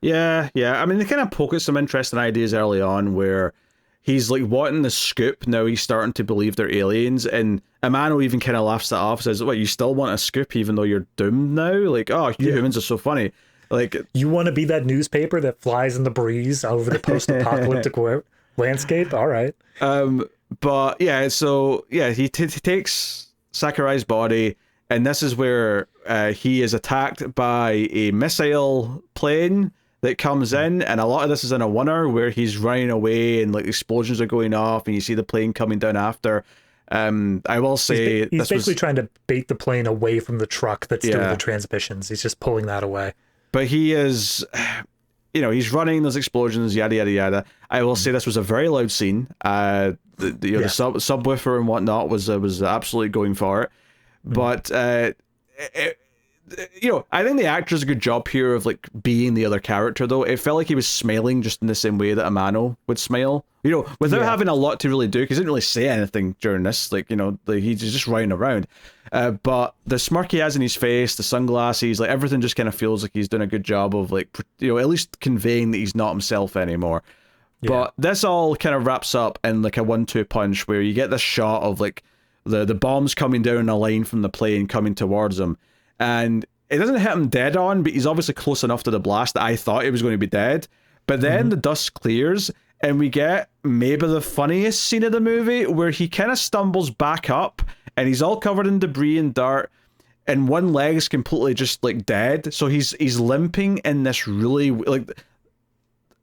Yeah. I mean, they kind of poke at some interesting ideas early on where he's like wanting the scoop. Now he's starting to believe they're aliens. And Amano even kind of laughs that off, says, what, you still want a scoop even though you're doomed now? Like, oh, you humans are so funny. Like, you want to be that newspaper that flies in the breeze over the post-apocalyptic landscape? All right. But yeah, so yeah, he takes Sakurai's body, and this is where he is attacked by a missile plane that comes in, and a lot of this is in a oneer where he's running away and like explosions are going off and you see the plane coming down after. I will say he's basically trying to bait the plane away from the truck that's doing the transmissions. He's just pulling that away. But he is, you know, he's running, there's explosions, yada yada yada. I will say this was a very loud scene. The subwoofer and whatnot was absolutely going for it. But you know, I think the actor does a good job here of like being the other character, though. It felt like he was smiling just in the same way that Amano would smile, you know, without having a lot to really do, because he didn't really say anything during this. Like, you know, he's just running around. But the smirk he has in his face, the sunglasses, like everything just kind of feels like he's doing a good job of like, you know, at least conveying that he's not himself anymore. Yeah. But this all kind of wraps up in like a 1-2 punch where you get this shot of like the bombs coming down a line from the plane coming towards him. And it doesn't hit him dead on, but he's obviously close enough to the blast that I thought he was going to be dead. But then the dust clears, and we get maybe the funniest scene of the movie where he kind of stumbles back up, and he's all covered in debris and dirt, and one leg's completely just like dead. So he's limping in this really like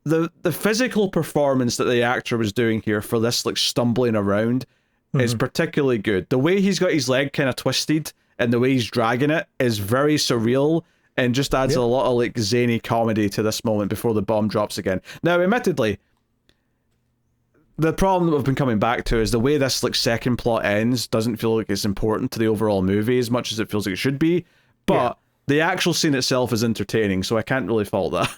the physical performance that the actor was doing here for this like stumbling around is particularly good. The way he's got his leg kind of twisted and the way he's dragging it is very surreal and just adds a lot of like zany comedy to this moment before the bomb drops again. Now, admittedly, the problem that we've been coming back to is the way this like second plot ends doesn't feel like it's important to the overall movie as much as it feels like it should be, but the actual scene itself is entertaining, so I can't really fault that.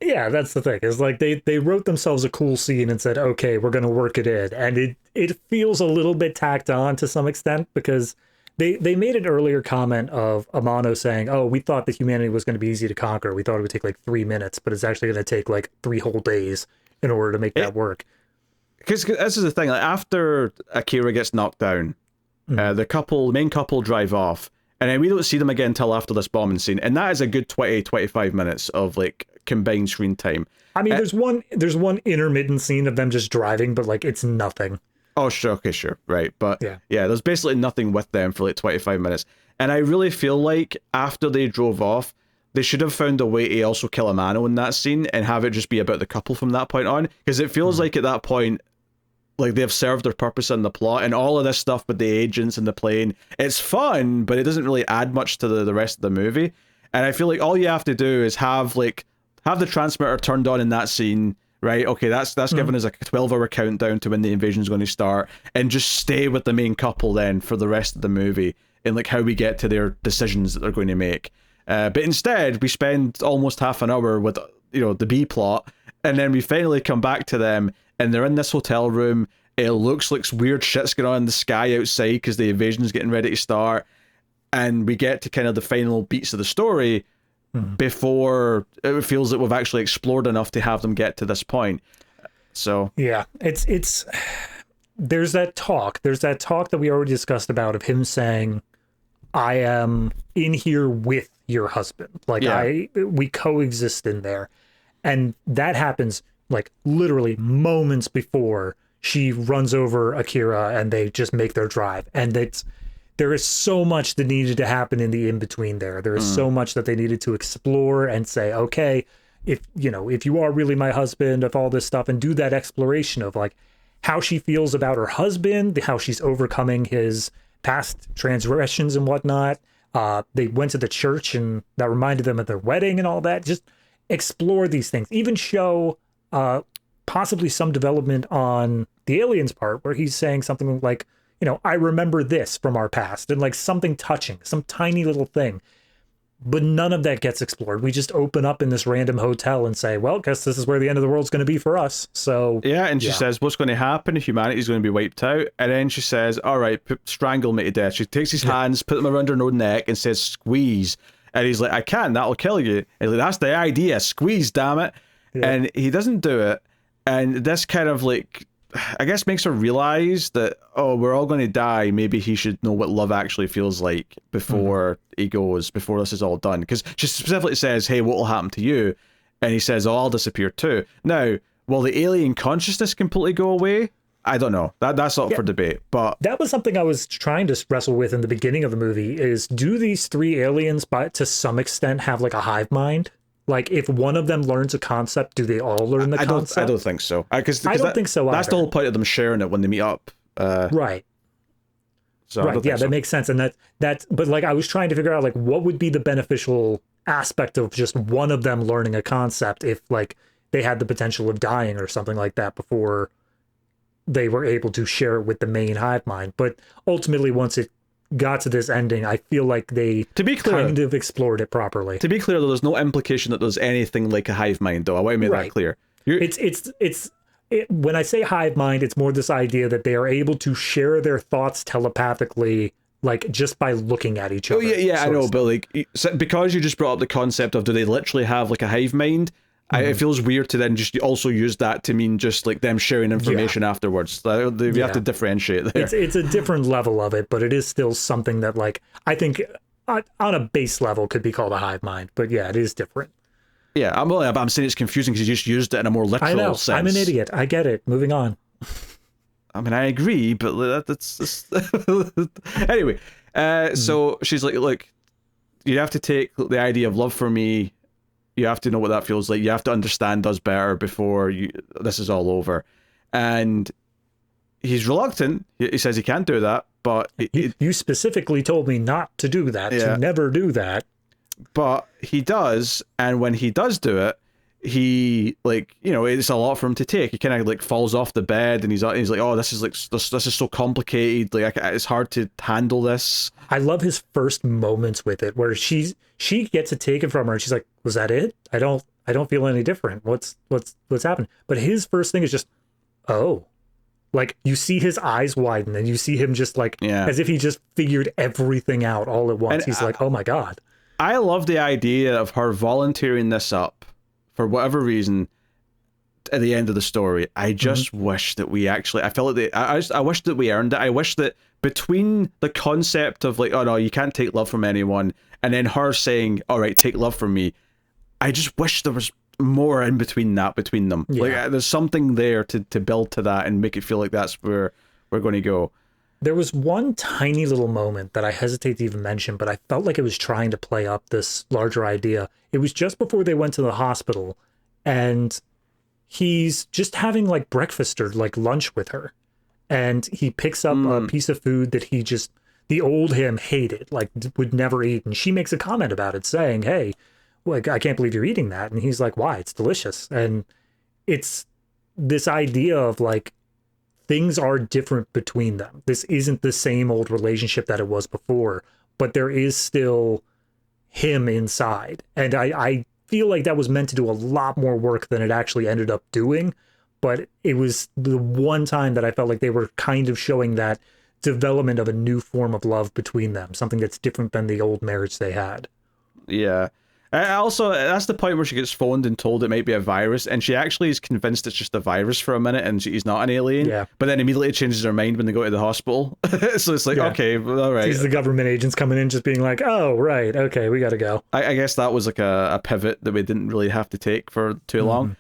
Yeah, that's the thing. It's like they wrote themselves a cool scene and said, okay, we're going to work it in. And it feels a little bit tacked on to some extent because they made an earlier comment of Amano saying, oh, we thought that humanity was going to be easy to conquer. We thought it would take like 3 minutes, but it's actually going to take like 3 whole days in order to make that work. Because this is the thing, like after Akira gets knocked down, the main couple drive off, and then we don't see them again until after this bombing scene, and that is a good 20-25 minutes of like combined screen time. I mean, there's one intermittent scene of them just driving, but like it's nothing. Oh, sure, okay, sure, right. But yeah, there's basically nothing with them for like 25 minutes. And I really feel like after they drove off, they should have found a way to also kill Amano in that scene and have it just be about the couple from that point on. Because it feels like at that point, like they've served their purpose in the plot, and all of this stuff with the agents and the plane, it's fun, but it doesn't really add much to the rest of the movie. And I feel like all you have to do is have the transmitter turned on in that scene, right? Okay, that's given us like a 12-hour countdown to when the invasion is going to start, and just stay with the main couple then for the rest of the movie and like how we get to their decisions that they're going to make. But instead, we spend almost half an hour with, you know, the B plot, and then we finally come back to them, and they're in this hotel room. It looks like weird shit's going on in the sky outside because the invasion's getting ready to start, and we get to kind of the final beats of the story before it feels that we've actually explored enough to have them get to this point. So yeah, it's there's that talk that we already discussed about of him saying, I am in here with your husband, like we coexist in there, and that happens like literally moments before she runs over Akira and they just make their drive. And there is so much that needed to happen in the in-between there. There is so much that they needed to explore and say, okay, if you are really my husband, of all this stuff, and do that exploration of like how she feels about her husband, how she's overcoming his past transgressions and whatnot. They went to the church and that reminded them of their wedding and all that. Just explore these things, even show possibly some development on the alien's part where he's saying something like, I remember this from our past, and like something touching, some tiny little thing. But none of that gets explored. We just open up in this random hotel and say, well, guess this is where the end of the world's going to be for us. So yeah, and she says, what's going to happen? Humanity's going to be wiped out. And then she says, all right, strangle me to death. She takes his hands, put them around her own neck, and says, squeeze. And he's like, I can't, that'll kill you. And he's like, that's the idea, squeeze, damn it. Yeah. And he doesn't do it. And this kind of like, I guess makes her realize that, oh, we're all going to die. Maybe he should know what love actually feels like before he goes, before this is all done. Because she specifically says, hey, what will happen to you? And he says, oh, I'll disappear too. Now, will the alien consciousness completely go away? I don't know. That's up for debate. But that was something I was trying to wrestle with in the beginning of the movie is, do these three aliens, to some extent, have like a hive mind? Like, if one of them learns a concept, do they all learn the concept? I don't think so. I don't think so either. That's the whole point of them sharing it when they meet up. Right. So right. Yeah, that makes sense. And that's, but like, I was trying to figure out like, what would be the beneficial aspect of just one of them learning a concept if like they had the potential of dying or something like that before they were able to share it with the main hive mind. But ultimately, once it got to this ending, I feel like they kind of explored it properly. To be clear, though, there's no implication that there's anything like a hive mind, though. I want to make that clear. When I say hive mind, it's more this idea that they are able to share their thoughts telepathically, like just by looking at each other. Oh yeah, I know, but like because you just brought up the concept of do they literally have like a hive mind? It feels weird to then just also use that to mean just like them sharing information afterwards. We have to differentiate there. It's a different level of it, but it is still something that like I think on a base level could be called a hive mind. But yeah, it is different. Yeah, I'm saying it's confusing because you just used it in a more literal sense. I'm an idiot. I get it. Moving on. I mean, I agree, but that's anyway. So she's like, look, you have to take the idea of love for me. You have to know what that feels like. You have to understand us better before this is all over. And he's reluctant. He says he can't do that, but you specifically told me not to do that, to never do that. But he does, and when he does do it, he it's a lot for him to take. He kind of like falls off the bed, and he's like, oh, this is so complicated. Like it's hard to handle this. I love his first moments with it, where she gets it taken from her, and she's like, was that it? I don't feel any different. What's happened? But his first thing is just, oh, like you see his eyes widen, and you see him just like as if he just figured everything out all at once. And he's like, oh my God. I love the idea of her volunteering this up for whatever reason at the end of the story. I just wish that we actually, I felt like I wish that we earned it. I wish that between the concept of like, oh no, you can't take love from anyone, and then her saying, all right, take love from me, I just wish there was more in between them. Yeah. Like there's something there to build to that and make it feel like that's where we're going to go. There was one tiny little moment that I hesitate to even mention, but I felt like it was trying to play up this larger idea. It was just before they went to the hospital, and he's just having like breakfast or like lunch with her. And he picks up a piece of food that the old him hated, like would never eat. And she makes a comment about it saying, hey, like, I can't believe you're eating that. And he's like, why? It's delicious. And it's this idea of like, things are different between them. This isn't the same old relationship that it was before, but there is still him inside. And I feel like that was meant to do a lot more work than it actually ended up doing. But it was the one time that I felt like they were kind of showing that development of a new form of love between them, something that's different than the old marriage they had. Yeah. Also, that's the point where she gets phoned and told it might be a virus, and she actually is convinced it's just a virus for a minute, and he's not an alien. Yeah. But then immediately changes her mind when they go to the hospital. So it's like, okay, all right. Sees the government agents coming in, just being like, "Oh, right, okay, we gotta go." I guess that was like a pivot that we didn't really have to take for too long.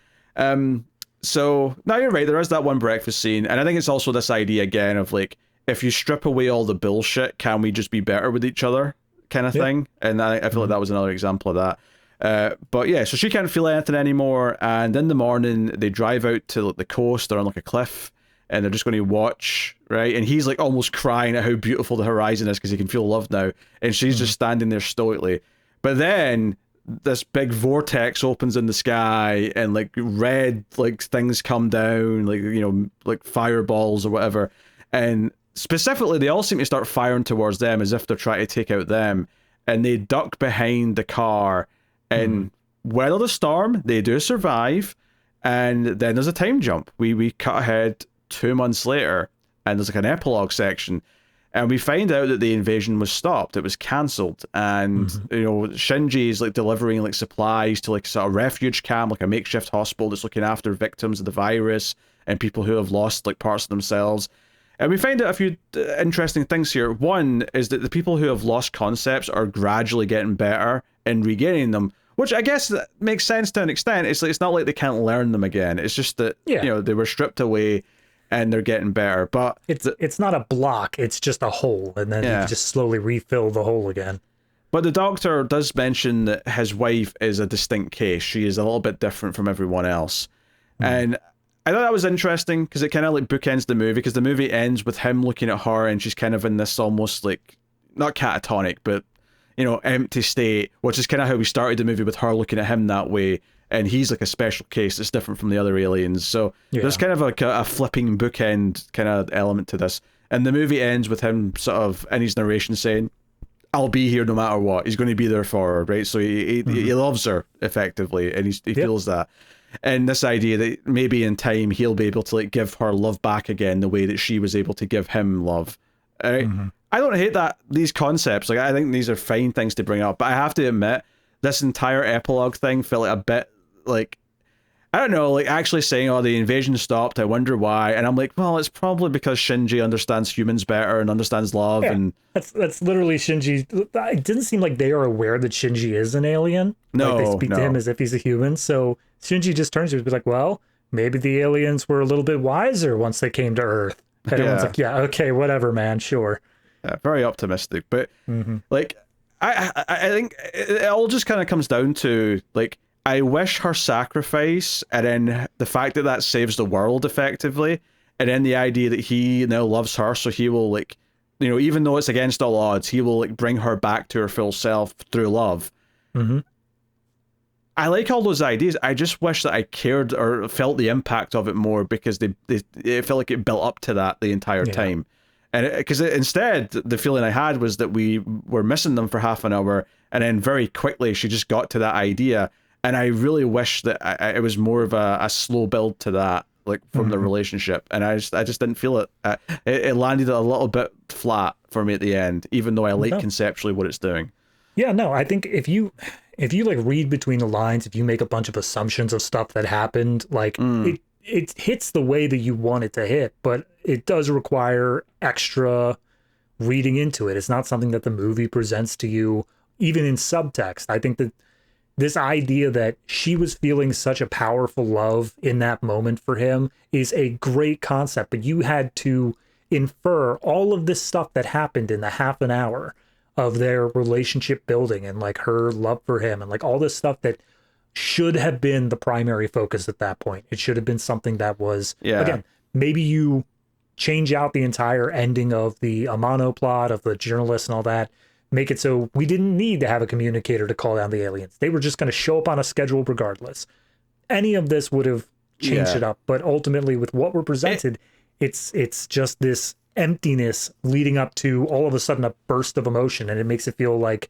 So no, you're right. There is that one breakfast scene, and I think it's also this idea again of like, if you strip away all the bullshit, can we just be better with each other, kind of thing? And I feel like that was another example of that. But yeah, so she can't feel anything anymore, and in the morning they drive out to like the coast. They're on like a cliff, and they're just going to watch, right? And he's like almost crying at how beautiful the horizon is because he can feel love now, and she's just standing there stoically. But then this big vortex opens in the sky, and like red like things come down, like, you know, like fireballs or whatever, and specifically they all seem to start firing towards them as if they're trying to take out them, and they duck behind the car, and weather the storm. They do survive, and then there's a time jump. We cut ahead 2 months later, and there's like an epilogue section, and we find out that the invasion was stopped. It was cancelled, and you know, Shinji is like delivering like supplies to like sort of refuge camp, like a makeshift hospital that's looking after victims of the virus and people who have lost like parts of themselves. And we find out a few interesting things here. One is that the people who have lost concepts are gradually getting better and regaining them, which I guess makes sense to an extent. It's like, it's not like they can't learn them again. It's just that, you know, they were stripped away and they're getting better. But it's not a block, it's just a hole, and then you just slowly refill the hole again. But the doctor does mention that his wife is a distinct case. She is a little bit different from everyone else. And I thought that was interesting because it kind of like bookends the movie, because the movie ends with him looking at her and she's kind of in this almost like, not catatonic, but, you know, empty state, which is kind of how we started the movie, with her looking at him that way. And he's like a special case that's different from the other aliens. So there's kind of like a flipping bookend kind of element to this. And the movie ends with him sort of in his narration saying, I'll be here no matter what. He's going to be there for her, right? So he loves her effectively, and he feels that. And this idea that maybe in time he'll be able to like give her love back again the way that she was able to give him love. Right? I don't hate these concepts. Like, I think these are fine things to bring up, but I have to admit, this entire epilogue thing felt like a bit like, I don't know, like actually saying, oh, the invasion stopped, I wonder why. And I'm like, well, it's probably because Shinji understands humans better and understands love. And that's literally Shinji. It didn't seem like they are aware that Shinji is an alien. No, like, they speak to him as if he's a human. So Shinji just turns to him and be like, well, maybe the aliens were a little bit wiser once they came to Earth. And everyone's like, yeah, okay, whatever, man, sure. Yeah, very optimistic. But like, I think it all just kind of comes down to like, I wish her sacrifice, and then the fact that that saves the world effectively, and then the idea that he now loves her, so he will like, you know, even though it's against all odds, he will like bring her back to her full self through love. I like all those ideas. I just wish that I cared or felt the impact of it more, because it felt like it built up to that the entire time. And because instead, the feeling I had was that we were missing them for half an hour, and then very quickly she just got to that idea. And I really wish that it was more of a slow build to that, like from the relationship. And I just didn't feel it. It landed a little bit flat for me at the end, even though I like conceptually what it's doing. Yeah, no, I think if you like read between the lines, if you make a bunch of assumptions of stuff that happened, like it hits the way that you want it to hit, but it does require extra reading into it. It's not something that the movie presents to you, even in subtext. I think that this idea that she was feeling such a powerful love in that moment for him is a great concept, but you had to infer all of this stuff that happened in the half an hour of their relationship building, and like her love for him, and like all this stuff that should have been the primary focus at that point. It should have been something that was, again, maybe you change out the entire ending of the Amano plot of the journalist and all that, make it so we didn't need to have a communicator to call down the aliens. They were just going to show up on a schedule regardless. Any of this would have changed it up, but ultimately with what we're presented, it's just this emptiness leading up to all of a sudden a burst of emotion, and it makes it feel like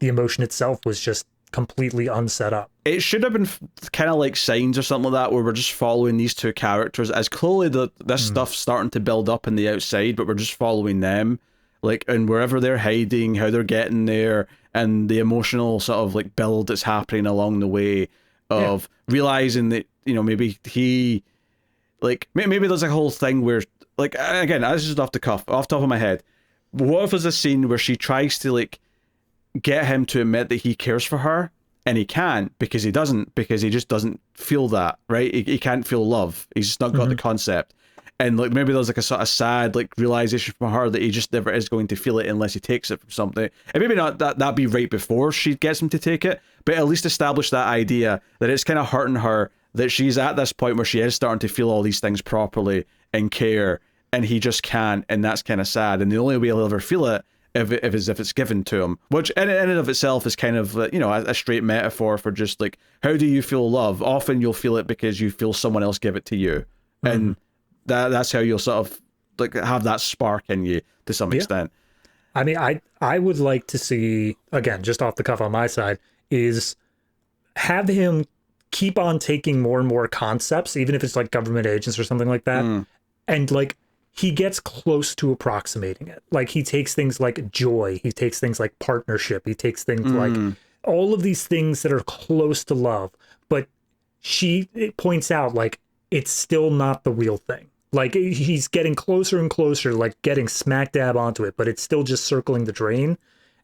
the emotion itself was just completely unset up. It should have been kind of like Signs or something like that, where we're just following these two characters as clearly this stuff's starting to build up in the outside, but we're just following them, like, and wherever they're hiding, how they're getting there, and the emotional sort of like build that's happening along the way of realizing that, you know, maybe he, like, maybe there's a whole thing where, like, again, this is just off the top of my head. What if there's a scene where she tries to, like, get him to admit that he cares for her, and he can't because he just doesn't feel that, right? He can't feel love. He's just not got the concept. And, like, maybe there's, like, a sort of sad, like, realization from her that he just never is going to feel it unless he takes it from something. And maybe not that be right before she gets him to take it, but at least establish that idea that it's kind of hurting her, that she's at this point where she is starting to feel all these things properly and care, and he just can't, and that's kind of sad. And the only way he'll ever feel it if it's given to him, which in and of itself is kind of, you know, a straight metaphor for just like, how do you feel love? Often you'll feel it because you feel someone else give it to you, and that's how you'll sort of like have that spark in you to some extent. I mean, I would like to see, again, just off the cuff on my side, is have him keep on taking more and more concepts, even if it's like government agents or something like that, and like he gets close to approximating it. Like he takes things like joy, he takes things like partnership, he takes things like all of these things that are close to love, but it points out like it's still not the real thing. Like he's getting closer and closer, like getting smack dab onto it, but it's still just circling the drain,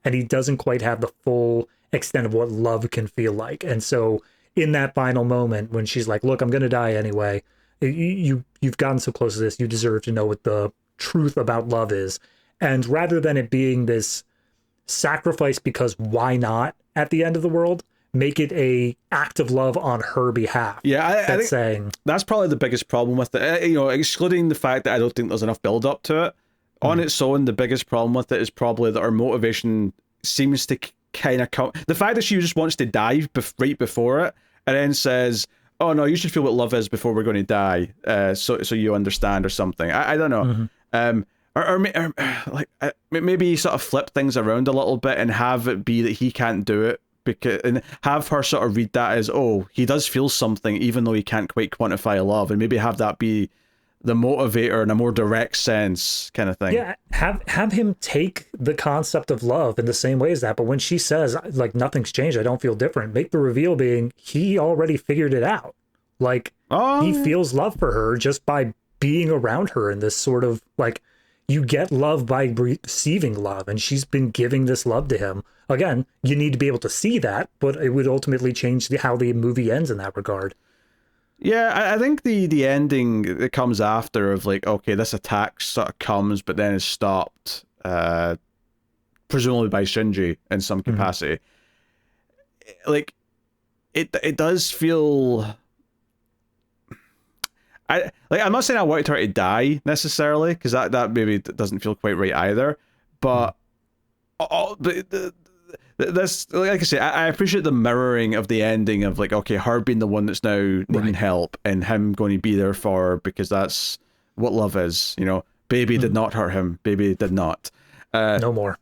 and he doesn't quite have the full extent of what love can feel like. And so in that final moment when she's like, look, I'm gonna die anyway, you've gotten so close to this, you deserve to know what the truth about love is. And rather than it being this sacrifice because why not at the end of the world, make it a act of love on her behalf. Yeah, I think saying that's probably the biggest problem with it. You know, excluding the fact that I don't think there's enough build up to it. On its own, the biggest problem with it is probably that her motivation seems to kind of come. The fact that she just wants to die right before it, and then says, "Oh no, you should feel what love is before we're going to die, so you understand," or something. I don't know. Or like maybe sort of flip things around a little bit and have it be that he can't do it, and have her sort of read that as, oh, he does feel something even though he can't quite quantify love, and maybe have that be the motivator in a more direct sense kind of thing. Yeah, have him take the concept of love in the same way as that, but when she says like nothing's changed, I don't feel different, make the reveal being he already figured it out. Like he feels love for her just by being around her in this sort of like, you get love by receiving love, and she's been giving this love to him. Again, you need to be able to see that, but it would ultimately change how the movie ends in that regard. Yeah, I think the ending that comes after of like, okay, this attack sort of comes, but then is stopped, presumably by Shinji in some capacity. Like, it does feel. I'm not saying I wanted her to die necessarily, because that maybe doesn't feel quite right either. But this, like I say, I appreciate the mirroring of the ending of like, okay, her being the one that's now needing help, and him going to be there for her because that's what love is. You know, baby did not hurt him. Baby did not. No more.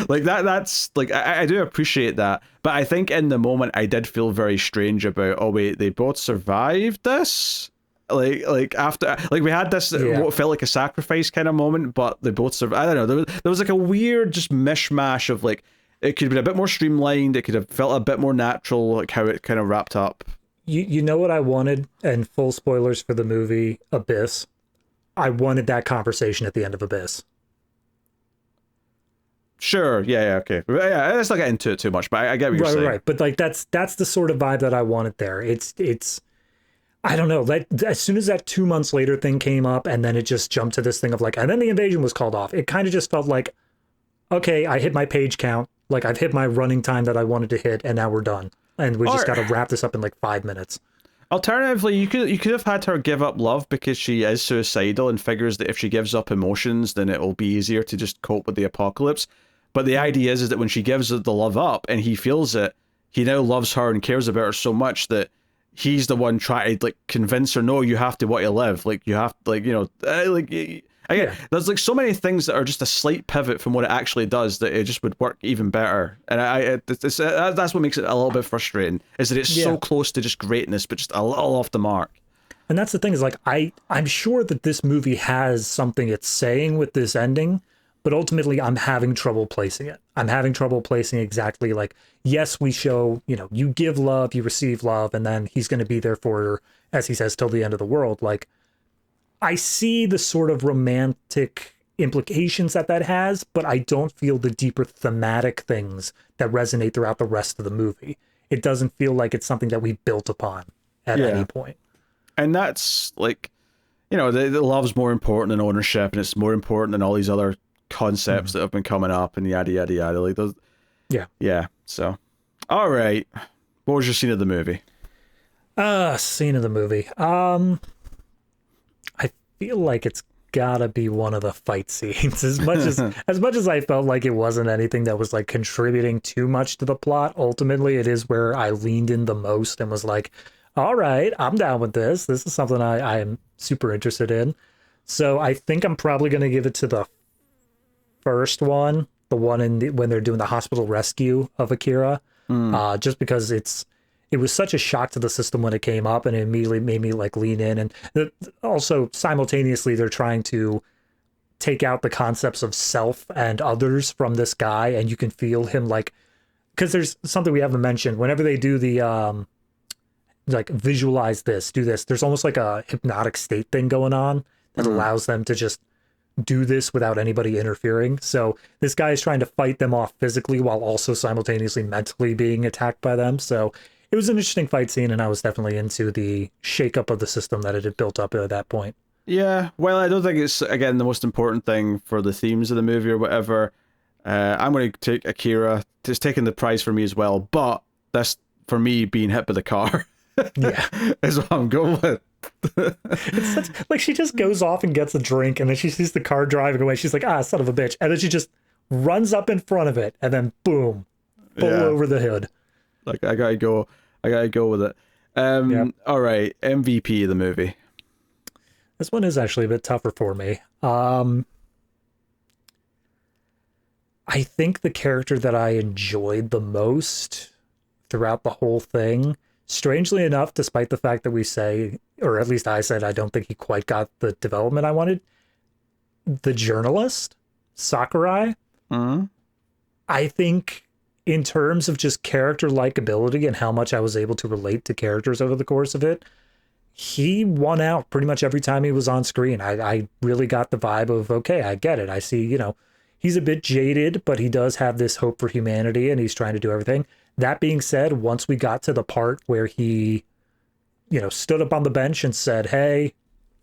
Like that's like I do appreciate that, but I think in the moment I did feel very strange about, oh wait, they both survived this. Like after, like we had this what felt like a sacrifice kind of moment, but they both survived. I don't know. There was like a weird just mishmash of like, it could have been a bit more streamlined. It could have felt a bit more natural, like how it kind of wrapped up. You know what I wanted, and full spoilers for the movie Abyss. I wanted that conversation at the end of Abyss. Sure, yeah, okay. Yeah, let's not get into it too much, but I get what you're saying. Right. But like that's the sort of vibe that I wanted there. It's I don't know, like as soon as that 2 months later thing came up, and then it just jumped to this thing of like, and then the invasion was called off. It kind of just felt like, okay, I hit my page count. Like I've hit my running time that I wanted to hit, and now we're done. And we just got to wrap this up in like 5 minutes. Alternatively, you could have had her give up love because she is suicidal and figures that if she gives up emotions, then it will be easier to just cope with the apocalypse. But the idea is that when she gives the love up and he feels it, he now loves her and cares about her so much that he's the one trying to like convince her, no, you have to want to live. Like you have, like, you know, like again, there's like so many things that are just a slight pivot from what it actually does that it just would work even better. And that's what makes it a little bit frustrating, is that it's so close to just greatness, but just a little off the mark. And that's the thing, is like I'm sure that this movie has something it's saying with this ending, but ultimately I'm having trouble placing it. I'm having trouble placing exactly like, yes, we show, you give love, you receive love, and then he's going to be there for, as he says, till the end of the world. Like, I see the sort of romantic implications that has, but I don't feel the deeper thematic things that resonate throughout the rest of the movie. It doesn't feel like it's something that we built upon at any point. And that's like, the love's more important than ownership, and it's more important than all these other concepts that have been coming up, and yada yada yada. Like those. Yeah. So, all right. What was your scene of the movie? Scene of the movie. I feel like it's gotta be one of the fight scenes. As much as I felt like it wasn't anything that was like contributing too much to the plot, ultimately it is where I leaned in the most and was like, all right, I'm down with this. This is something I am super interested in. So I think I'm probably going to give it to the first one, the one when they're doing the hospital rescue of Akira, just because it was such a shock to the system when it came up, and it immediately made me like lean in. And also simultaneously, they're trying to take out the concepts of self and others from this guy, and you can feel him like, because there's something we haven't mentioned. Whenever they do the like visualize this, do this, there's almost like a hypnotic state thing going on that allows them to just do this without anybody interfering. So this guy is trying to fight them off physically while also simultaneously mentally being attacked by them. So it was an interesting fight scene, and I was definitely into the shakeup of the system that it had built up at that point. Yeah, well, I don't think it's, again, the most important thing for the themes of the movie or whatever. I'm going to take Akira. It's taking the prize for me as well, but that's for me being hit by the car. Yeah, is what I'm going with. It's like she just goes off and gets a drink, and then she sees the car driving away. She's like, son of a bitch. And then she just runs up in front of it, and then boom, pull over the hood. Like, I gotta go with it. All right, MVP of the movie. This one is actually a bit tougher for me. I think the character that I enjoyed the most throughout the whole thing, strangely enough, despite the fact that we say, or at least I said, I don't think he quite got the development I wanted, the journalist, Sakurai. I think in terms of just character likability and how much I was able to relate to characters over the course of it, he won out pretty much every time he was on screen. I really got the vibe of, okay, I get it. I see, he's a bit jaded, but he does have this hope for humanity, and he's trying to do everything. That being said, once we got to the part where he, stood up on the bench and said, hey,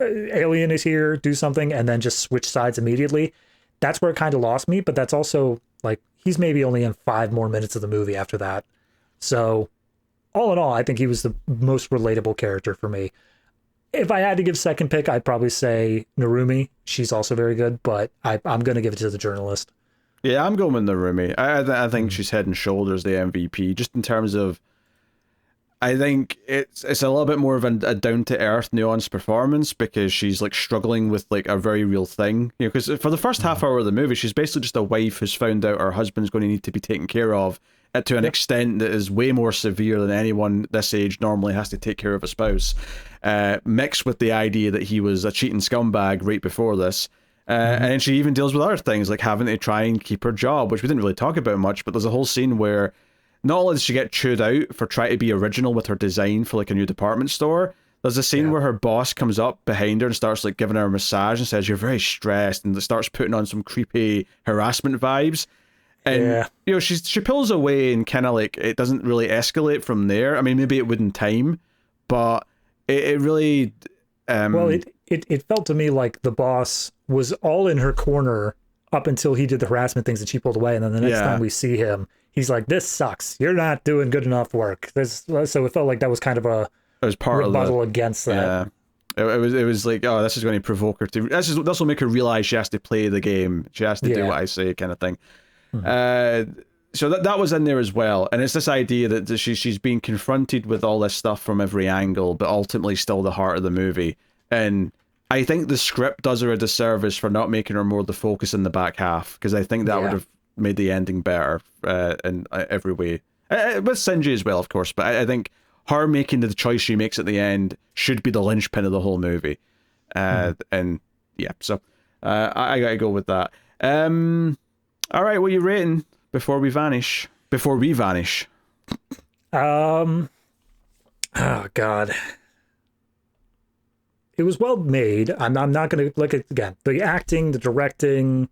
alien is here, do something, and then just switch sides immediately, that's where it kind of lost me. But that's also, like, he's maybe only in 5 more minutes of the movie after that. So, all in all, I think he was the most relatable character for me. If I had to give second pick, I'd probably say Narumi. She's also very good, but I'm going to give it to the journalist. Yeah, I'm going with Narumi. I think she's head and shoulders the MVP, just in terms of, I think it's a little bit more of a down-to-earth, nuanced performance, because she's like struggling with like a very real thing. Because for the first half hour of the movie, she's basically just a wife who's found out her husband's going to need to be taken care of to an extent that is way more severe than anyone this age normally has to take care of a spouse. Mixed with the idea that he was a cheating scumbag right before this. And she even deals with other things, like having to try and keep her job, which we didn't really talk about much, but there's a whole scene where not only does she get chewed out for trying to be original with her design for like a new department store, there's a scene where her boss comes up behind her and starts like giving her a massage and says, you're very stressed, and starts putting on some creepy harassment vibes. And, she pulls away and kind of like, it doesn't really escalate from there. I mean, maybe it would in time, but it really... well, it felt to me like the boss was all in her corner up until he did the harassment things and she pulled away. And then the next time we see him, he's like, this sucks. You're not doing good enough work. So it felt like that was kind of a rebuttal against that. Yeah. It was like, oh, this is going to provoke her to... This will make her realize she has to play the game. She has to do what I say, kind of thing. So that was in there as well. And it's this idea that she's being confronted with all this stuff from every angle, but ultimately still the heart of the movie. And I think the script does her a disservice for not making her more the focus in the back half, because I think that would have made the ending better in every way. With Shinji as well, of course, but I think her making the choice she makes at the end should be the linchpin of the whole movie. And yeah, so I gotta go with that. All right, what are you rating Before We Vanish? Before We Vanish. Oh God. It was well made. I'm not gonna look at again. The acting, the directing,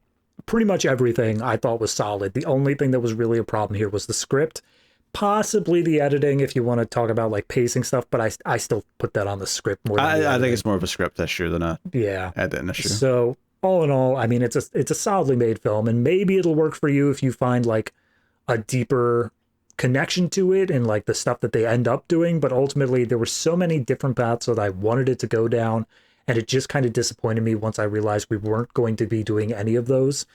pretty much everything I thought was solid. The only thing that was really a problem here was the script. Possibly the editing if you want to talk about like pacing stuff, but I still put that on the script more than I think it's more of a script issue than a editing issue. So all in all, I mean it's a solidly made film, and maybe it'll work for you if you find like a deeper connection to it and like the stuff that they end up doing, but ultimately there were so many different paths that I wanted it to go down, and it just kind of disappointed me once I realized we weren't going to be doing any of those.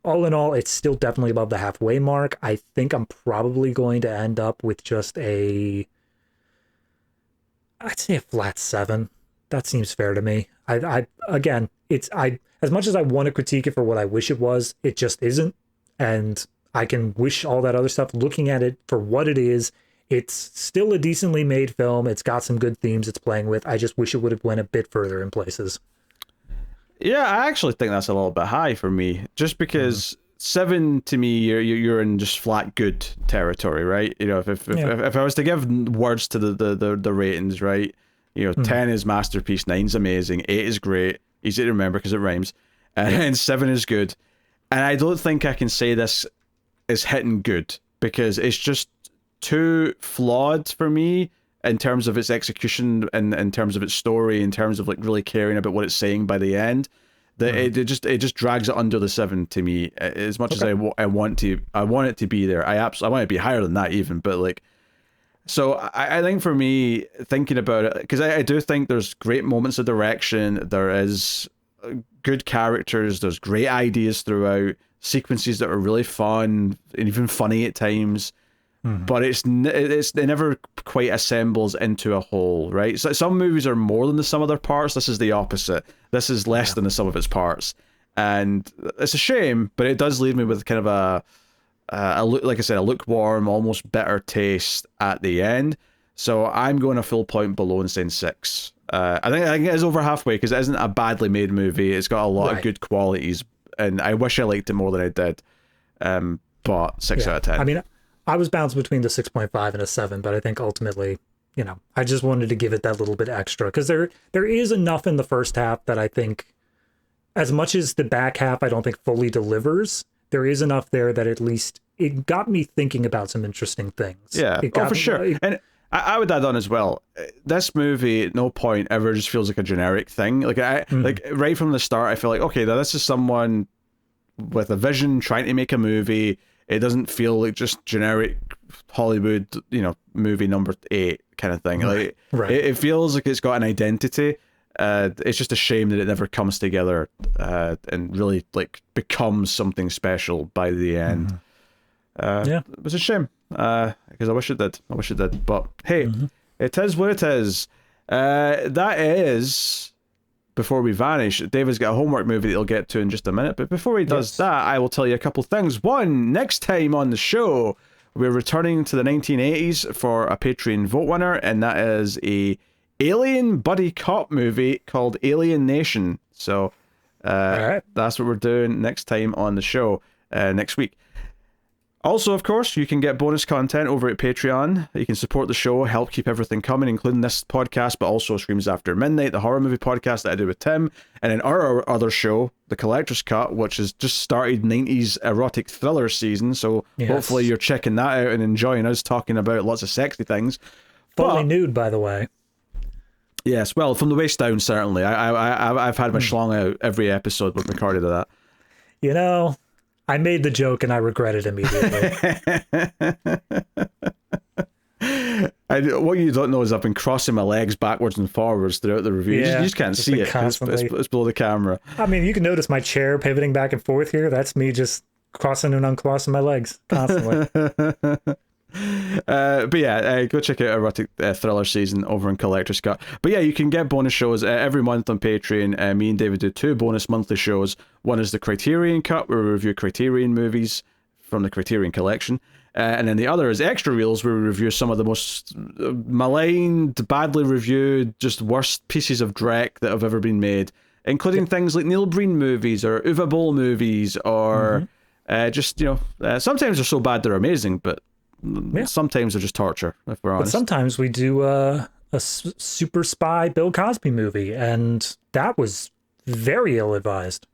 All in all, it's still definitely above the halfway mark. I think I'm probably going to end up with just I'd say a flat 7. That seems fair to me. Again, as much as I want to critique it for what I wish it was, it just isn't. And I can wish all that other stuff. Looking at it for what it is, it's still a decently made film. It's got some good themes it's playing with. I just wish it would have went a bit further in places. Yeah, I actually think that's a little bit high for me, just because 7 to me, you're in just flat good territory, right? You know, if I was to give words to the ratings, right? You know, 10 is masterpiece, 9's amazing, 8 is great, easy to remember because it rhymes, and 7 is good. And I don't think I can say this is hitting good because it's just too flawed for me in terms of its execution and in terms of its story, in terms of like really caring about what it's saying by the end. That it just drags it under the 7 to me. As much as I want it to be there. I want it to be higher than that even. But like, so I think for me, thinking about it, because I do think there's great moments of direction. There is good characters. There's great ideas throughout. Sequences that are really fun and even funny at times. But it never quite assembles into a whole, right? So some movies are more than the sum of their parts. This is the opposite. This is less than the sum of its parts, and it's a shame. But it does leave me with kind of like I said, a lukewarm, almost bitter taste at the end. So I'm going a full point below and saying 6. I think it is over halfway because it isn't a badly made movie. It's got a lot of good qualities, and I wish I liked it more than I did. But 6 out of 10. I mean, I was bounced between the 6.5 and a 7, but I think ultimately, you know, I just wanted to give it that little bit extra because there is enough in the first half that I think, as much as the back half I don't think fully delivers, there is enough there that at least it got me thinking about some interesting things. Yeah, for sure. And I would add on as well, this movie at no point ever just feels like a generic thing. Like like right from the start, I feel like, okay, now this is someone with a vision trying to make a movie. It doesn't feel like just generic Hollywood, you know, movie number 8 kind of thing. Like it feels like it's got an identity. It's just a shame that it never comes together and really like becomes something special by the end. It was a shame because I wish it did. But hey, it is what it is. That is Before We Vanish. David's got a homework movie that he'll get to in just a minute, but before he does that, I will tell you a couple things. One, next time on the show, we're returning to the 1980s for a Patreon vote winner, and that is a alien buddy cop movie called Alien Nation. So that's what we're doing next time on the show next week. Also, of course, you can get bonus content over at Patreon. You can support the show, help keep everything coming, including this podcast, but also Screams After Midnight, the horror movie podcast that I do with Tim, and then our other show, The Collector's Cut, which has just started 90s erotic thriller season, so hopefully you're checking that out and enjoying us talking about lots of sexy things. Fully nude, by the way. Yes, well, from the waist down, certainly. I've had my schlong out every episode we've recorded of that. You know, I made the joke and I regret it immediately. What you don't know is I've been crossing my legs backwards and forwards throughout the review. You just can't see it. It's below the camera. I mean, you can notice my chair pivoting back and forth here. That's me just crossing and uncrossing my legs constantly. But yeah, go check out erotic thriller season over in Collector's Cut. But yeah, you can get bonus shows every month on Patreon. Me and David do 2 bonus monthly shows. One is the Criterion Cut, where we review Criterion movies from the Criterion Collection, and then the other is Extra Reels, where we review some of the most maligned, badly reviewed, just worst pieces of dreck that have ever been made. including things like Neil Breen movies or Uwe Boll movies, or just, sometimes they're so bad they're amazing, but sometimes they're just torture, if we're honest. But sometimes we do a super spy Bill Cosby movie, and that was very ill-advised.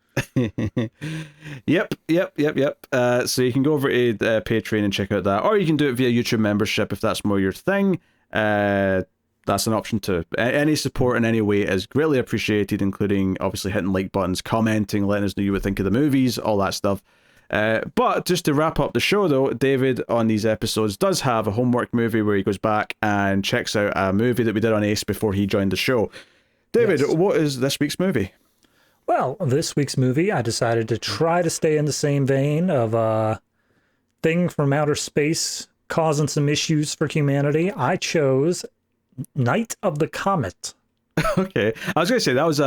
Yep. So you can go over to Patreon and check out that, or you can do it via YouTube membership if that's more your thing. That's an option too. Any support in any way is greatly appreciated, including obviously hitting like buttons, commenting, letting us know what you think of the movies, all that stuff. But just to wrap up the show though, David on these episodes does have a homework movie where he goes back and checks out a movie that we did on Ace before he joined the show. David, What is this week's movie? Well, this week's movie, I decided to try to stay in the same vein of a thing from outer space causing some issues for humanity. I chose Night of the Comet. Okay. I was going to say, that was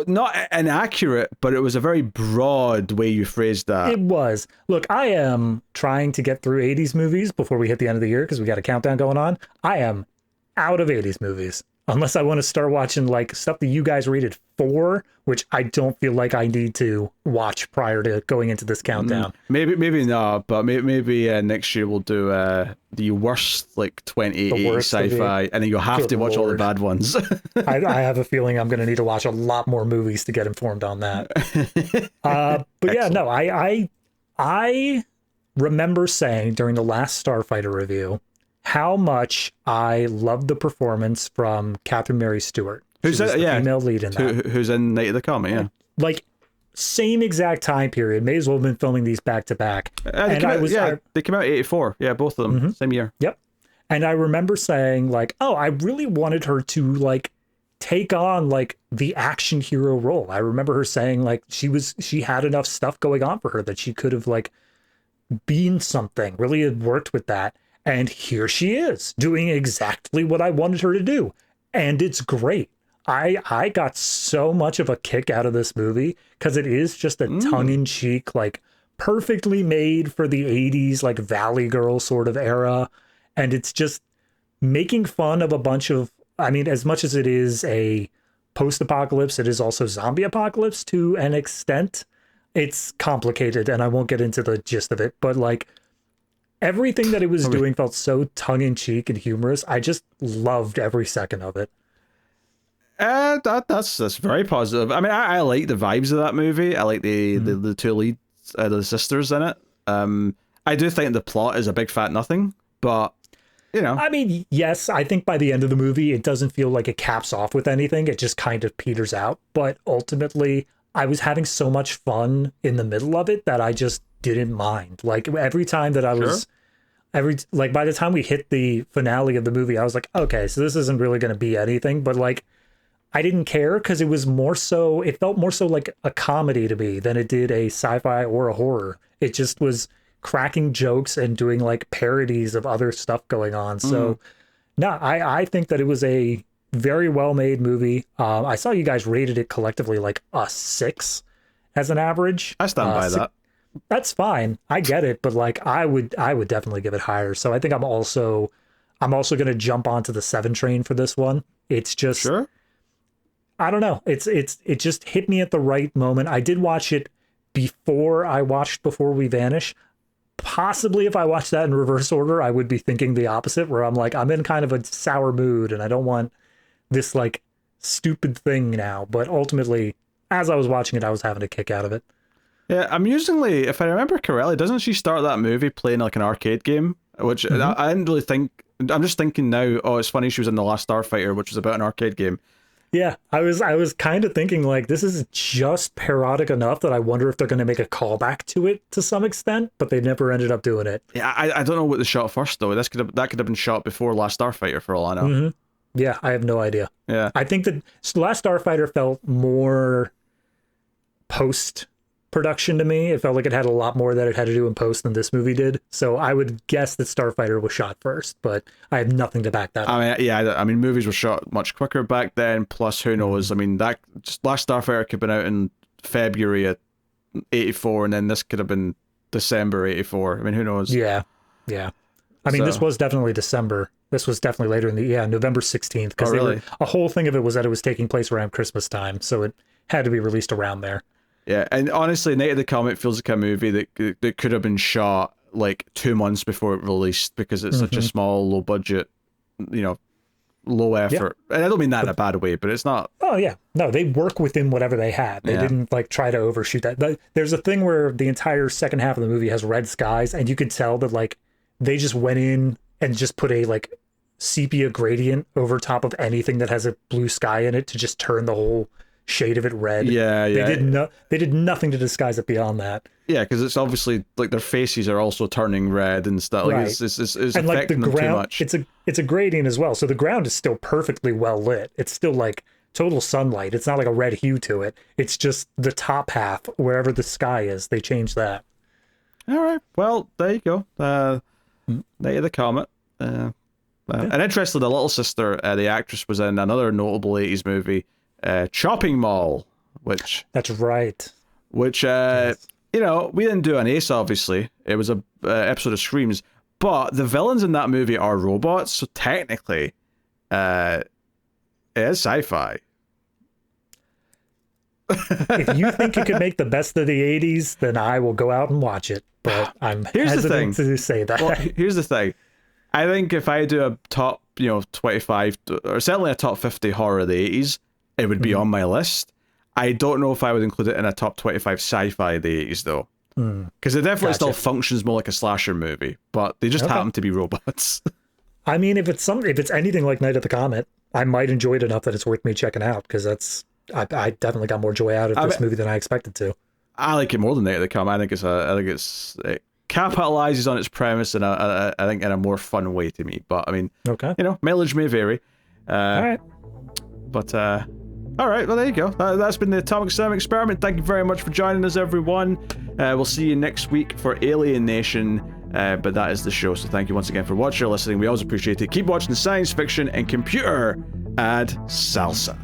not inaccurate, but it was a very broad way you phrased that. It was. Look, I am trying to get through 80s movies before we hit the end of the year because we got a countdown going on. I am out of 80s movies. Unless I want to start watching like stuff that you guys rated 4, which I don't feel like I need to watch prior to going into this countdown. Maybe not, but maybe next year we'll do the worst like 2080 sci-fi, and then you'll have to watch all the bad ones. I have a feeling I'm going to need to watch a lot more movies to get informed on that. But yeah, no, I remember saying during the last Starfighter review how much I loved the performance from Catherine Mary Stewart. Who's the female lead in that. Who's in Night of the Comet, yeah. Like, same exact time period. May as well have been filming these back to back. They came out 84. Yeah, both of them. Same year. Yep. And I remember saying, like, oh, I really wanted her to, like, take on, like, the action hero role. I remember her saying, like, she had enough stuff going on for her that she could have, like, been something. Really had worked with that. And here she is, doing exactly what I wanted her to do. And it's great. I got so much of a kick out of this movie because it is just a tongue-in-cheek, like, perfectly made for the 80s, like, Valley Girl sort of era. And it's just making fun of a bunch of, I mean, as much as it is a post-apocalypse, it is also zombie apocalypse to an extent. It's complicated, and I won't get into the gist of it, but, like, everything that it was doing felt so tongue-in-cheek and humorous. I just loved every second of it. That's very positive. I mean, I like the vibes of that movie. I like the two leads, the sisters in it. I do think the plot is a big fat nothing, but, you know. I mean, yes, I think by the end of the movie, it doesn't feel like it caps off with anything. It just kind of peters out. But ultimately, I was having so much fun in the middle of it that I just didn't mind. Like, every time that I was... by the time we hit the finale of the movie, I was like, okay, so this isn't really going to be anything. But, like, I didn't care because it was more so, it felt more so like a comedy to me than it did a sci-fi or a horror. It just was cracking jokes and doing, like, parodies of other stuff going on. So, no, I think that it was a very well-made movie. I saw you guys rated it collectively like a 6 as an average. I stand by that. That's fine. I get it, but, like, I would definitely give it higher. So I think I'm also going to jump onto the 7 train for this one. It's just, sure. I don't know. It just hit me at the right moment. I did watch it before I watched Before We Vanish. Possibly if I watched that in reverse order, I would be thinking the opposite, where I'm like, I'm in kind of a sour mood and I don't want this, like, stupid thing now. But ultimately, as I was watching it, I was having a kick out of it. Yeah, amusingly, if I remember correctly, doesn't she start that movie playing like an arcade game? Which I didn't really think. I'm just thinking now, oh, it's funny she was in The Last Starfighter, which was about an arcade game. Yeah, I was kind of thinking, like, this is just parodic enough that I wonder if they're going to make a callback to it to some extent, but they never ended up doing it. Yeah, I don't know what they shot first, though. That could have been shot before Last Starfighter, for all I know. Yeah, I have no idea. Yeah. I think that Last Starfighter felt more post production to me. It felt like it had a lot more that it had to do in post than this movie did. So I would guess that Starfighter was shot first, but I have nothing to back that up. I mean, movies were shot much quicker back then. Plus, who knows? I mean, that just Last Starfighter could have been out in February of 84, and then this could have been December 84. I mean, who knows? Yeah. I mean, this So- was definitely December. This was definitely later in the November 16th, because Oh, really? a whole thing of it was that it was taking place around Christmas time, so it had to be released around there. Yeah, and honestly, Night of the Comet feels like a movie that could have been shot like 2 months before it released because it's such a small, low budget, low effort. And I don't mean that in a bad way, but it's not. Oh yeah, no, they work within whatever they had. They didn't like try to overshoot that. There's a thing where the entire second half of the movie has red skies, and you could tell that like they just went in and just put a like sepia gradient over top of anything that has a blue sky in it to just turn the whole shade of it red. Yeah. They did nothing to disguise it beyond that. Yeah, because it's obviously like their faces are also turning red and stuff. Like Right. it's And like the affecting them too ground, much. it's a gradient as well. So the ground is still perfectly well lit. It's still like total sunlight. It's not like a red hue to it. It's just the top half, wherever the sky is. They changed that. All right. Well, there you go. Night of the Comet. And interestingly, the little sister, the actress, was in another notable 80s movie, Chopping Mall, which That's right. we didn't do an Ace, obviously. It was a episode of Screams, but the villains in that movie are robots, so technically, it is sci-fi. If you think it could make the best of the 80s, then I will go out and watch it. But I'm Here's the hesitant thing. to say that. Well, here's the thing. I think if I do a top, 25, or certainly a top 50 horror of the 80s, it would be on my list. I don't know if I would include it in a top 25 sci-fi of the 80s, though. Because it definitely still functions more like a slasher movie, but they just happen to be robots. I mean, if it's anything like Night of the Comet, I might enjoy it enough that it's worth me checking out, because I definitely got more joy out of this movie than I expected to. I like it more than Night of the Comet. I think it capitalizes on its premise in I think in a more fun way to me. But I mean, Okay. mileage may vary. All right. But all right, well there you go. That's been the Atomic Cinema Experiment. Thank you very much for joining us, everyone. We'll see you next week for Alien Nation. But that is the show. So thank you once again for watching or listening. We always appreciate it. Keep watching science fiction and computer ad salsa.